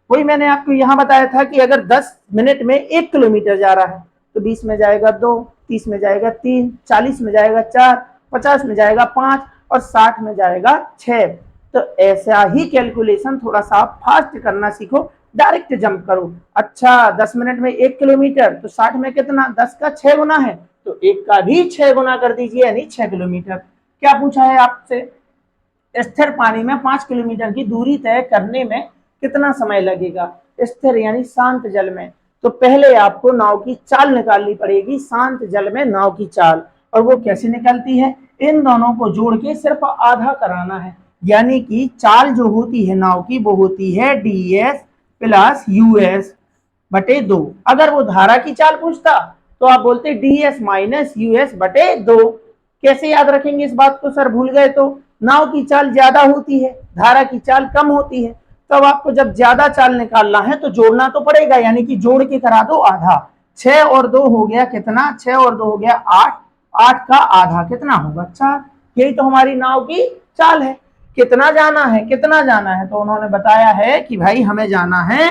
वही मैंने आपको यहाँ बताया था कि अगर 10 मिनट में 1 किलोमीटर जा रहा है तो 20 में जाएगा 2, 30 में जाएगा 3, 40 में जाएगा 4, 50 में जाएगा 5 और 60 में जाएगा 6। तो ऐसा ही कैलकुलेशन थोड़ा सा फास्ट करना सीखो, डायरेक्ट जंप करो। अच्छा, 10 मिनट में 1 किलोमीटर, तो 60 में कितना? 10 का 6 गुना है, तो 1 का भी 6 गुना कर दीजिए, यानी 6 किलोमीटर। क्या पूछा है आपसे? स्थिर पानी में 5 किलोमीटर की दूरी तय करने में कितना समय लगेगा? स्थिर यानी शांत जल में, तो पहले आपको नाव की चाल निकालनी पड़ेगी, शांत जल में नाव की चाल। और वो कैसे निकलती है? इन दोनों को जोड़ के सिर्फ आधा कराना है, यानी कि चाल जो होती है नाव की वो होती है ds प्लस यूएस बटे 2। अगर वो धारा की चाल पूछता तो आप बोलते ds माइनस यूएस बटे 2। कैसे याद रखेंगे इस बात को? सर भूल गए तो, नाव की चाल ज्यादा होती है, धारा की चाल कम होती है, तब आपको जब ज्यादा चाल निकालना है तो जोड़ना तो पड़ेगा, यानी कि जोड़ के करा दो आधा। 6 और 2 हो गया कितना? 6 और 2 हो गया 8, 8 का आधा कितना होगा? 4। यही तो हमारी नाव की चाल है। कितना जाना है? कितना जाना है? तो उन्होंने बताया है कि भाई हमें जाना है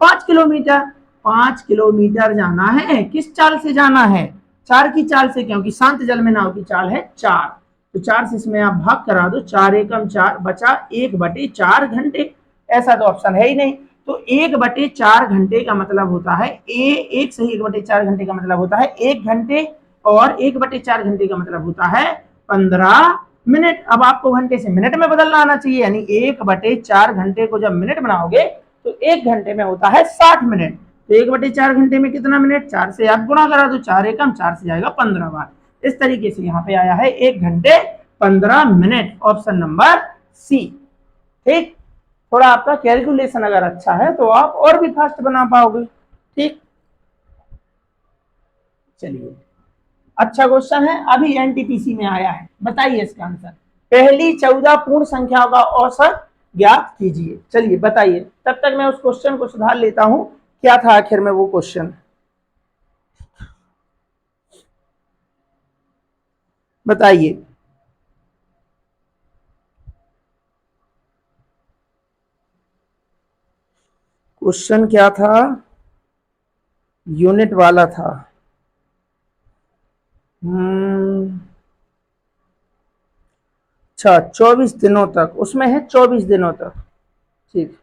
5 किलोमीटर। 5 किलोमीटर जाना है, किस चाल से जाना है? 4 की चाल से, क्योंकि शांत जल में नाव की चाल है 4। तो 4 से इसमें आप भाग करा दो, 4 एकम 4 बचा 1/4 घंटे। ऐसा तो ऑप्शन है ही नहीं। तो 1/4 घंटे का मतलब होता है एक सही 1/4 घंटे का मतलब होता है 1 घंटे, और 1/4 घंटे का मतलब होता है 15 मिनट। अब आपको घंटे से मिनट में बदलना आना चाहिए, यानी 1/4 घंटे को जब मिनट बनाओगे तो 1 घंटे में होता है 60 मिनट। तो 1/4 घंटे में कितना मिनट? 4 से आप गुणा करा दो, 4 एकम 4 से जाएगा 15 बार। इस तरीके से यहाँ पे आया है 1 घंटे 15 मिनट, ऑप्शन नंबर सी। ठीक, थोड़ा आपका कैलकुलेशन अगर अच्छा है तो आप और भी फास्ट बना पाओगे। ठीक, चलिए, अच्छा क्वेश्चन है, अभी एनटीपीसी में आया है, बताइए इसका आंसर। पहली 14 पूर्ण संख्याओं का औसत ज्ञात कीजिए। चलिए बताइए, तब तक मैं उस क्वेश्चन को सुधार लेता हूं, क्या था आखिर में वो क्वेश्चन, बताइए। क्वेश्चन क्या था? यूनिट वाला था। अच्छा, 24 दिनों तक, उसमें है 24 दिनों तक। ठीक,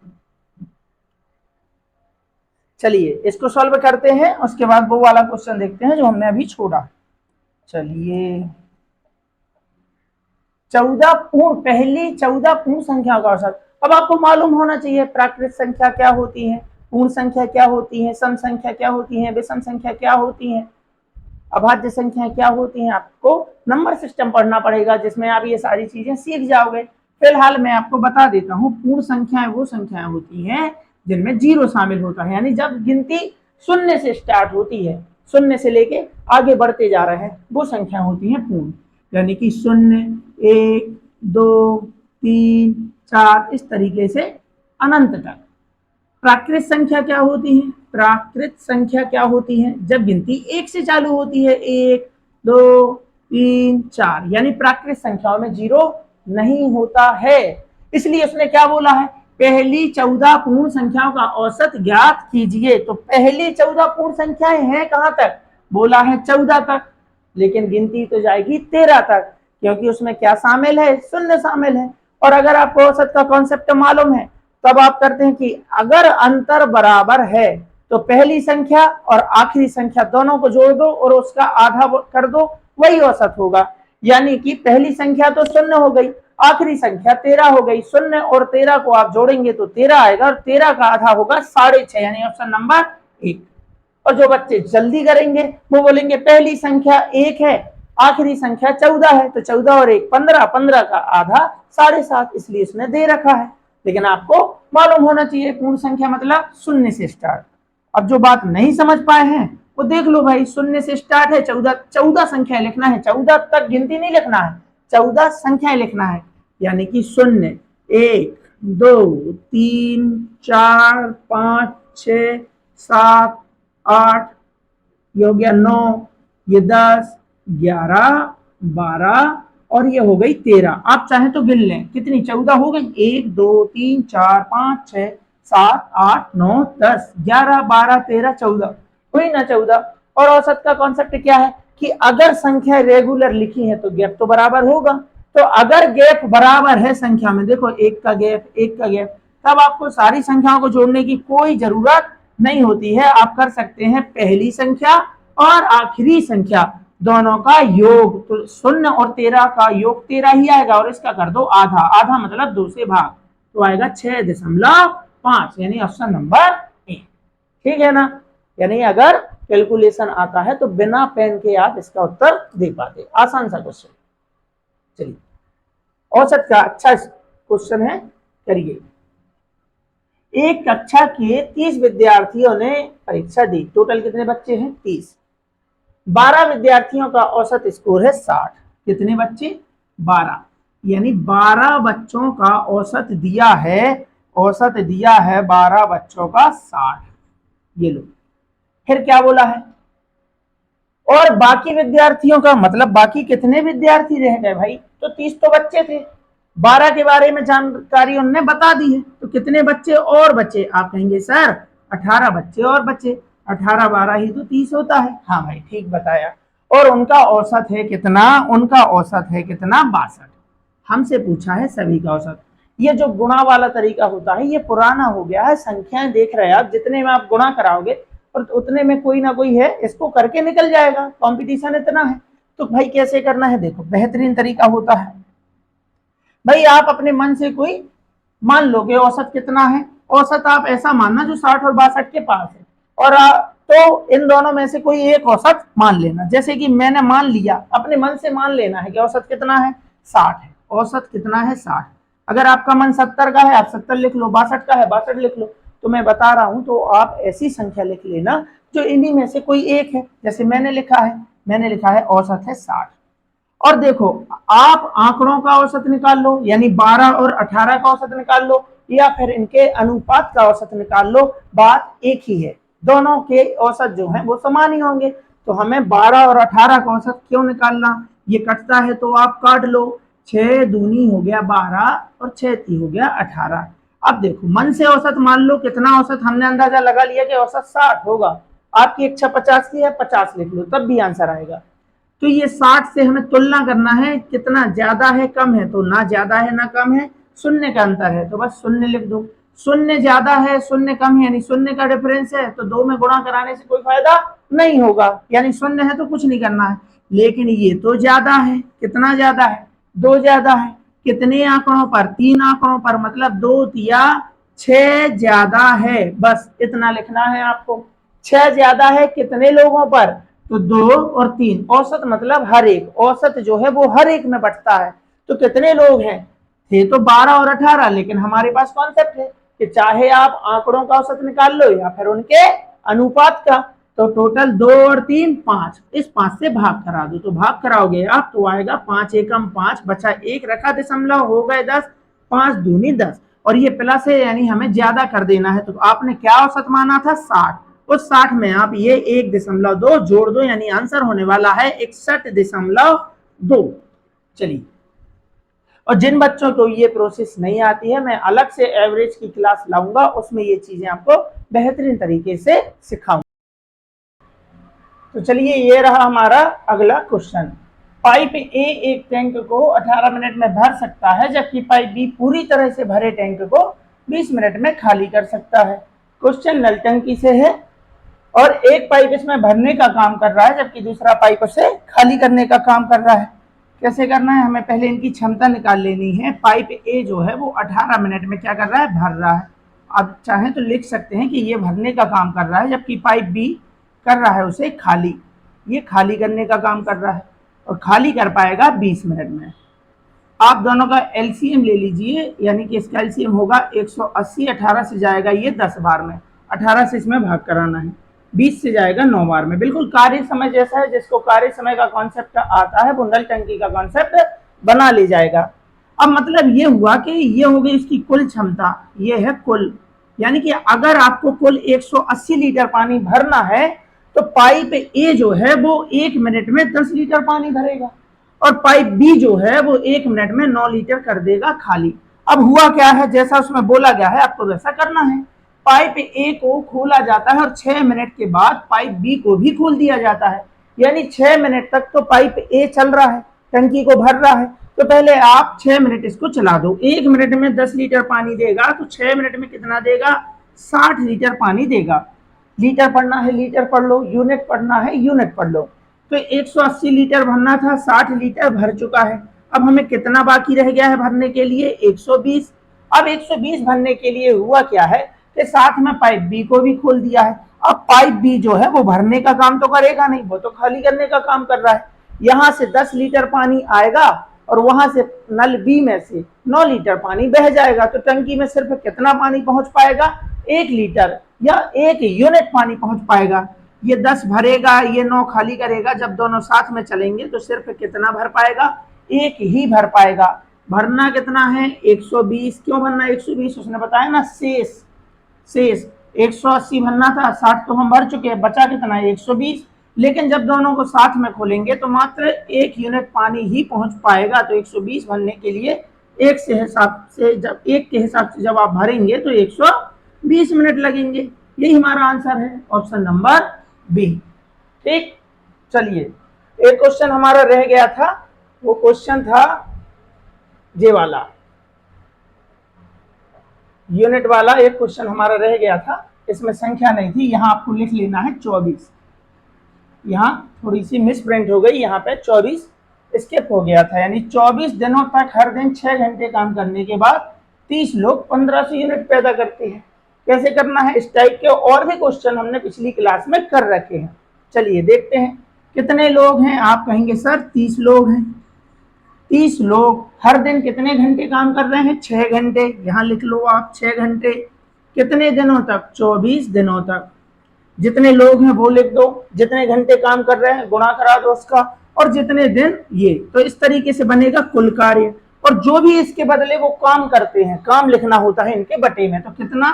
चलिए इसको सॉल्व करते हैं, उसके बाद वो वाला क्वेश्चन देखते हैं जो हमने अभी छोड़ा। चलिए, 14 पूर्ण, पहली 14 पूर्ण संख्या का औसत। अब आपको मालूम होना चाहिए प्राकृत संख्या क्या होती है, पूर्ण संख्या क्या होती है, सम संख्या क्या होती है, विषम संख्या क्या होती है, अभाज्य संख्या क्या होती है। आपको नंबर सिस्टम पढ़ना पड़ेगा जिसमें आप ये सारी चीजें सीख जाओगे। फिलहाल मैं आपको बता देता हूँ, पूर्ण संख्याएं वो संख्याएं होती हैं जिनमें जीरो शामिल होता है, यानी जब गिनती शून्य से स्टार्ट होती है, शून्य से लेके आगे बढ़ते जा रहे हैं, वो संख्या होती है पूर्ण। यानी कि 0, 1, 2, 3, 4 इस तरीके से अनंत तक। प्राकृत संख्या क्या होती है? प्राकृत संख्या क्या होती है? जब गिनती 1 से चालू होती है, 1 2 3 4, यानी प्राकृत संख्याओं में 0 नहीं होता है। इसलिए उसने क्या बोला है? पहली 14 पूर्ण संख्याओं का औसत ज्ञात कीजिए। तो पहली 14 पूर्ण संख्याएं हैं कहां तक? बोला है 14 तक, लेकिन गिनती तो जाएगी 13 तक, क्योंकि उसमें क्या शामिल है? शून्य शामिल है। और अगर आपको औसत का कॉन्सेप्ट मालूम है, तब आप करते हैं कि अगर अंतर बराबर है तो पहली संख्या और आखिरी संख्या दोनों को जोड़ दो और उसका आधा कर दो, वही औसत होगा। यानी कि पहली संख्या तो शून्य हो गई, आखिरी संख्या 13 हो गई। शून्य और 13 को आप जोड़ेंगे तो 13 आएगा, और 13 का आधा होगा 6.5, यानी ऑप्शन नंबर 1। और जो बच्चे जल्दी करेंगे वो बोलेंगे पहली संख्या 1 है, आखिरी संख्या 14 है, तो 14 और 1 15, 15 का आधा 7.5, इसलिए इसने दे रखा है। लेकिन आपको मालूम होना चाहिए पूर्ण संख्या मतलब शून्य से स्टार्ट। अब जो बात नहीं समझ पाए हैं वो देख लो भाई, शून्य से स्टार्ट है, 14 संख्या लिखना है, 14 तक गिनती नहीं लिखना है, 14 संख्याएं लिखना है। यानी कि 0 1 2 3 4 5 6 7 8, ये हो गया 9, ये 10 11 12 और ये हो गई 13। आप चाहे तो गिन लें कितनी? 14 हो गई, 1 2 3 4 5 6 7 8 9 10 11 12 13 14, हुई ना 14। और औसत का कॉन्सेप्ट क्या है कि अगर संख्या रेगुलर लिखी है तो गैप तो बराबर होगा। तो अगर गैप बराबर है संख्या में, देखो 1 का गैप 1 का गैप, तब आपको सारी संख्याओं को जोड़ने की कोई जरूरत नहीं होती है। आप कर सकते हैं पहली संख्या और आखिरी संख्या दोनों का योग, तो 0 और 13 का योग 13 ही आएगा, और इसका कर दो आधा, आधा मतलब 2 से भाग, तो आएगा 6.5, यानी ऑप्शन नंबर ए। ठीक है ना? यानी अगर कैलकुलेशन आता है तो बिना पेन के आप इसका उत्तर दे पाते। आसान सा क्वेश्चन। चलिए, औसत का अच्छा क्वेश्चन है, करिए। एक कक्षा के 30 विद्यार्थियों ने परीक्षा दी। टोटल कितने बच्चे हैं? 30। 12 विद्यार्थियों का औसत स्कोर है 60। कितने बच्चे? 12, यानी 12 बच्चों का औसत दिया है, औसत दिया है 12 बच्चों का 60। ये लो, फिर क्या बोला है? और बाकी विद्यार्थियों का मतलब बाकी कितने विद्यार्थी रह गए भाई? तो 30 तो बच्चे थे, 12 के बारे में जानकारी उन्होंने बता दी है, तो कितने बच्चे और बचे? आप कहेंगे सर 18 बच्चे और बचे। 18 12 ही तो 30 होता है। हाँ भाई, ठीक बताया। और उनका औसत है कितना? उनका औसत है कितना? 62। हमसे पूछा है सभी का औसत। ये जो गुणा वाला तरीका होता है ये पुराना हो गया है। संख्याएं देख रहे हैं आप, जितने में आप गुणा कराओगे और उतने में कोई ना कोई है, इसको करके निकल जाएगा। कंपटीशन इतना है, तो भाई कैसे करना है? देखो, बेहतरीन तरीका होता है भाई, आप अपने मन से कोई मान लोगे औसत कितना है। औसत आप ऐसा मानना जो 60 और 62 के पास है, और तो इन दोनों में से कोई एक औसत मान लेना। जैसे कि मैंने मान लिया, अपने मन से मान लेना है कि औसत कितना है? 60 है। औसत कितना है? 60। अगर आपका मन 70 का है, आप 70 लिख लो, 62 का है 62 लिख लो। तो मैं बता रहा हूं, तो आप ऐसी संख्या लिख लेना जो इन्हीं में से कोई एक है। जैसे मैंने लिखा है, मैंने लिखा है औसत है 60। और देखो, आप आंकड़ों का औसत निकाल लो, यानी 12 और 18 का औसत निकाल लो, या फिर इनके अनुपात का औसत निकाल लो, बात एक ही है। दोनों के औसत जो है वो समान ही होंगे। तो हमें 12 और 18 का औसत क्यों निकालना? ये कटता है तो आप काट लो, 6 दूनी हो गया 12 और 6 ती हो गया 18। अब देखो, मन से औसत मान लो, कितना औसत? हमने अंदाजा लगा लिया कि औसत 60 होगा। आपकी इच्छा 50 की है, 50 लिख लो, तब भी आंसर आएगा। तो ये 60 से हमें तुलना करना है, कितना ज्यादा है कम है, तो ना ज्यादा है ना कम है, शून्य का अंतर है, तो बस शून्य लिख दो। शून्य ज्यादा है शून्य कम है, यानी शून्य का डिफरेंस है, तो 2 में गुणा कराने से कोई फायदा नहीं होगा, यानी शून्य है तो कुछ नहीं करना है। लेकिन ये तो ज्यादा है, कितना ज्यादा है? 2 ज्यादा है। कितने आंकड़ों पर? 3 आंकड़ों पर, मतलब 2 तिया 6 ज्यादा है, बस इतना लिखना है आपको। 6 ज्यादा है कितने लोगों पर? तो 2 और 3, औसत मतलब हर एक, औसत जो है वो हर एक में बंटता है। तो कितने लोग हैं? थे तो 12 और 18, लेकिन हमारे पास कॉन्सेप्ट है कि चाहे आप आंकड़ों का औसत निकाल लो या फिर उनके अनुपात का। तो टोटल 2 और 3 5, इस 5 से भाग करा दो, तो भाग कराओगे आप तो आएगा 5 एकम 5, बचा 1, रखा दशमलव, हो गए 10, 5 दूनी 10। और ये प्लस है यानी हमें ज्यादा कर देना है। तो आपने क्या औसत माना था 60, उस 60 में आप ये 1.2 जोड़ दो यानी आंसर होने वाला है 61.2। चलिए, और जिन बच्चों को ये प्रोसेस नहीं आती है मैं अलग से एवरेज की क्लास लाऊंगा, उसमें ये चीजें आपको बेहतरीन तरीके से सिखाऊंगा। तो चलिए, ये रहा हमारा अगला क्वेश्चन। पाइप ए एक टैंक को 18 मिनट में भर सकता है, जबकि पाइप बी पूरी तरह से भरे टैंक को 20 मिनट में खाली कर सकता है। क्वेश्चन नल टंकी से है और एक पाइप इसमें भरने का काम कर रहा है जबकि दूसरा पाइप उसे खाली करने का काम कर रहा है। कैसे करना है, हमें पहले इनकी क्षमता निकाल लेनी है। पाइप ए जो है वो 18 मिनट में क्या कर रहा है, भर रहा है। आप चाहें तो लिख सकते हैं कि ये भरने का काम कर रहा है, जबकि पाइप बी कर रहा है उसे खाली, ये खाली करने का काम कर रहा है और खाली कर पाएगा 20 मिनट में। आप दोनों का एलसीएम ले लीजिए, यानी कि इसका एलसीएम होगा 180। 18 से जाएगा ये 10 बार में, 18 से इसमें भाग कराना है, 20 से जाएगा 9 बार में। बिल्कुल कार्य समय जैसा है, जिसको कार्य समय का कॉन्सेप्ट आता है वो नल टंकी का कॉन्सेप्ट बना ले जाएगा। अब मतलब ये हुआ कि ये हो गई इसकी कुल क्षमता, ये है कुल, यानी कि अगर आपको कुल 180 लीटर पानी भरना है तो पाइप ए जो है वो 1 मिनट में 10 लीटर पानी भरेगा और पाइप बी जो है वो 1 मिनट में 9 लीटर कर देगा खाली। अब हुआ क्या है, जैसा उसमें बोला गया है आपको वैसा करना है। पाइप ए को खोला जाता है और 6 मिनट के बाद पाइप बी को भी खोल दिया जाता है, यानी 6 मिनट तक तो पाइप ए चल रहा है, टंकी को भर रहा है। तो पहले आप 6 मिनट इसको चला दो, 1 मिनट में 10 लीटर पानी देगा तो 6 मिनट में कितना देगा, 60 लीटर पानी देगा। लीटर पढ़ना है लीटर पढ़ लो, यूनिट पढ़ना है यूनिट पढ़ लो। तो 180 लीटर भरना था, 60 लीटर भर चुका है। अब हमें कितना बाकी रह गया है भरने के लिए, 120। अब 120 भरने के लिए हुआ क्या है कि साथ में पाइप बी को भी खोल दिया है। अब पाइप बी जो है वो भरने का काम तो करेगा नहीं, वो तो खाली करने का काम कर रहा है। यहां से 10 लीटर पानी आएगा और वहां से नल बी में से 9 लीटर पानी बह जाएगा, तो टंकी में सिर्फ कितना पानी पहुंच पाएगा, 1 लीटर या 1 यूनिट पानी पहुंच पाएगा। ये 10 भरेगा, ये 9 खाली करेगा, जब दोनों साथ में चलेंगे तो सिर्फ कितना भर पाएगा, 1 ही भर पाएगा। भरना कितना है, 120। क्यों भरना 120, उसने बताया ना, शेष 180 भरना था, 60 तो हम भर चुके हैं, बचा कितना 120। लेकिन जब दोनों को साथ में खोलेंगे तो मात्र 1 यूनिट पानी ही पहुंच पाएगा। तो 120 भरने के लिए एक के हिसाब से जब आप भरेंगे तो 120 मिनट लगेंगे। यही हमारा आंसर है, ऑप्शन नंबर बी। ठीक, चलिए, एक क्वेश्चन हमारा रह गया था, वो क्वेश्चन था ये वाला, यूनिट वाला एक क्वेश्चन हमारा रह गया था। इसमें संख्या नहीं थी, यहां आपको लिख लेना है 24। यहाँ थोड़ी सी मिस प्रिंट हो गई, यहाँ पे 24 स्किप हो गया था, यानी 24 दिनों तक हर दिन 6 घंटे काम करने के बाद 30 लोग 1500 यूनिट पैदा करते हैं। कैसे करना है, इस टाइप के और भी क्वेश्चन हमने पिछली क्लास में कर रखे हैं। चलिए देखते हैं कितने लोग हैं। आप कहेंगे सर 30 लोग हैं। 30 लोग हर दिन कितने घंटे काम कर रहे हैं, 6 घंटे। यहाँ लिख लो आप 6 घंटे, कितने दिनों तक, 24 दिनों तक। जितने लोग हैं वो लिख दो, जितने घंटे काम कर रहे हैं गुणा करा दो उसका, और जितने दिन ये। तो इस तरीके से बनेगा कुल कार्य, और जो भी इसके बदले वो काम करते हैं, काम लिखना होता है इनके बटे में। तो कितना,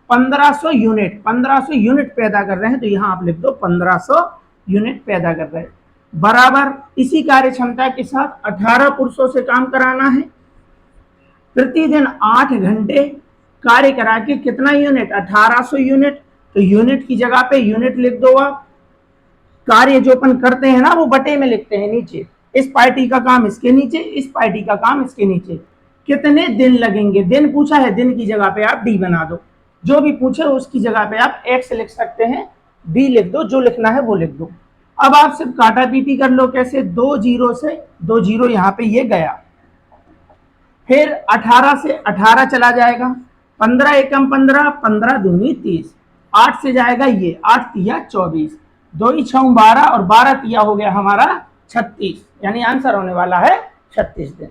1500 यूनिट, 1500 यूनिट पैदा कर रहे हैं, तो यहाँ आप लिख दो 1500 यूनिट पैदा कर रहे हैं। बराबर इसी कार्य क्षमता के साथ 18 पुरुषों से काम कराना है, प्रतिदिन 8 घंटे कार्य करा के कितना यूनिट, 1800 यूनिट। तो यूनिट की जगह पे यूनिट लिख दो आप। कार्य जो अपन करते हैं ना वो बटे में लिखते हैं नीचे, इस पार्टी का काम इसके नीचे, इस पार्टी का काम इसके नीचे। कितने दिन लगेंगे, दिन पूछा है, दिन की जगह पे आप डी बना दो, जो भी पूछे उसकी जगह पे आप एक्स लिख सकते हैं, बी लिख दो, जो लिखना है वो लिख दो। अब आप सिर्फ काटा पीटी कर लो, कैसे, 2 जीरो से 2 जीरो यहाँ पे ये गया, फिर 18 से 18 चला जाएगा, 15 एकम 15, 15 दूनी 30, 8 से जाएगा ये, 8 तिया 24, 2 6 12 और 12 तिया हो गया हमारा 36, यानी आंसर होने वाला है 36 दिन।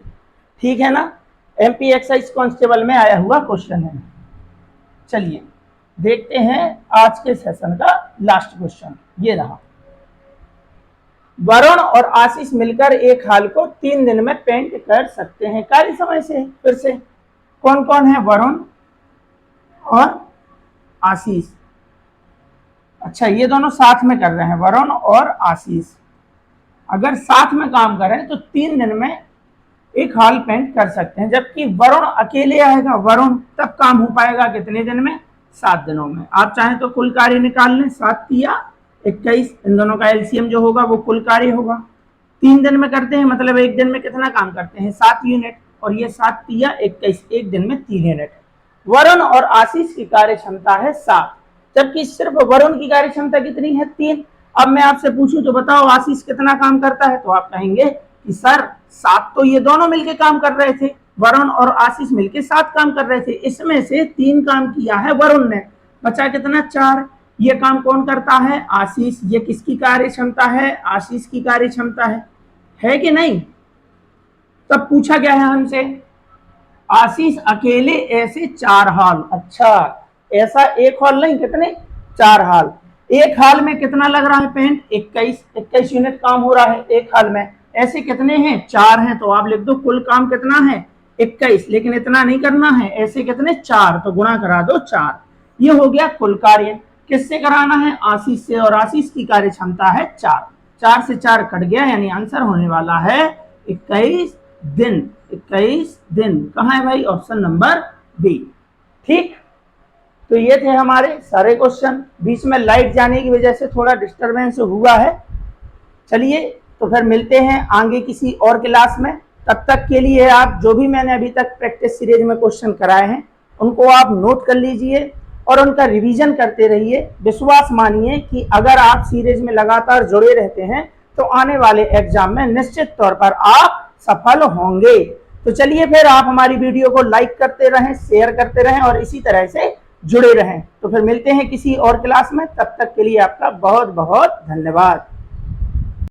ठीक है ना, एमपी एक्साइज कांस्टेबल में आया हुआ क्वेश्चन है। चलिए देखते हैं आज के सेशन का लास्ट क्वेश्चन, ये रहा। वरुण और आशीष मिलकर एक हाल को 3 दिन में पेंट कर सकते हैं। कार्य समय से फिर से कौन कौन है? वरुण और आशीष। अच्छा, ये दोनों साथ में कर रहे हैं, वरुण और आशीष। अगर साथ में काम करें तो 3 दिन में एक हॉल पेंट कर सकते हैं, जबकि वरुण अकेले आएगा, वरुण तब काम हो पाएगा कितने दिन में? 7 दिनों में। आप चाहें तो कुल कार्य निकाल लें, 7 या 21, इन दोनों का एलसीएम जो होगा वो कुल कार्य होगा। 3 दिन में करते हैं, मतलब एक दिन में कितना काम करते हैं? 7 यूनिट, और ये 7 या 21, एक दिन में 3 यूनिट। वरुण और आशीष की कार्य क्षमता है 7, जबकि सिर्फ वरुण की कार्य क्षमता कितनी है? 3। अब मैं आपसे पूछूं तो बताओ आशीष कितना काम करता है? तो आप कहेंगे कि सर 7 तो ये दोनों मिलके काम कर रहे थे, वरुण और आशीष मिलके 7 काम कर रहे थे, इसमें से 3 काम किया है वरुण ने, बचा कितना? 4। ये काम कौन करता है? आशीष। ये किसकी कार्य क्षमता है? आशीष की कार्य क्षमता है कि नहीं? तब पूछा गया है हमसे आशीष अकेले ऐसे 4 हॉल। अच्छा, ऐसा एक हॉल नहीं, कितने? 4 हॉल। एक हॉल में कितना लग रहा है पेंट? 21 यूनिट काम हो रहा है एक हॉल में। ऐसे कितने हैं? 4 हैं, तो आप लिख दो कुल काम कितना है? 21। लेकिन इतना नहीं करना है, ऐसे कितने? 4, तो गुणा करा दो 4। ये हो गया कुल कार्य। किससे कराना है? आशीष से, और आशीष की कार्य क्षमता है 4। 4 से 4 कट गया, यानी आंसर होने वाला है 21 दिन। 21 दिन कहाँ है भाई? Option number B. ठीक, तो ये थे हमारे सारे क्वेश्चन। बीच में लाइट जाने की वजह से थोड़ा डिस्टरबेंस हुआ है। चलिए, तो फिर मिलते हैं आगे किसी और क्लास में। तब तक के लिए आप जो भी मैंने अभी तक प्रैक्टिस सीरीज में क्वेश्चन कराए हैं उनको आप नोट कर लीजिए और उनका रिवीजन करते रहिए। विश्वास मानिए कि अगर आप सीरीज में लगातार जुड़े रहते हैं तो आने वाले एग्जाम में निश्चित तौर पर आप सफल होंगे। तो चलिए, फिर आप हमारी वीडियो को लाइक करते रहें, शेयर करते रहें और इसी तरह से जुड़े रहें। तो फिर मिलते हैं किसी और क्लास में। तब तक के लिए आपका बहुत बहुत धन्यवाद।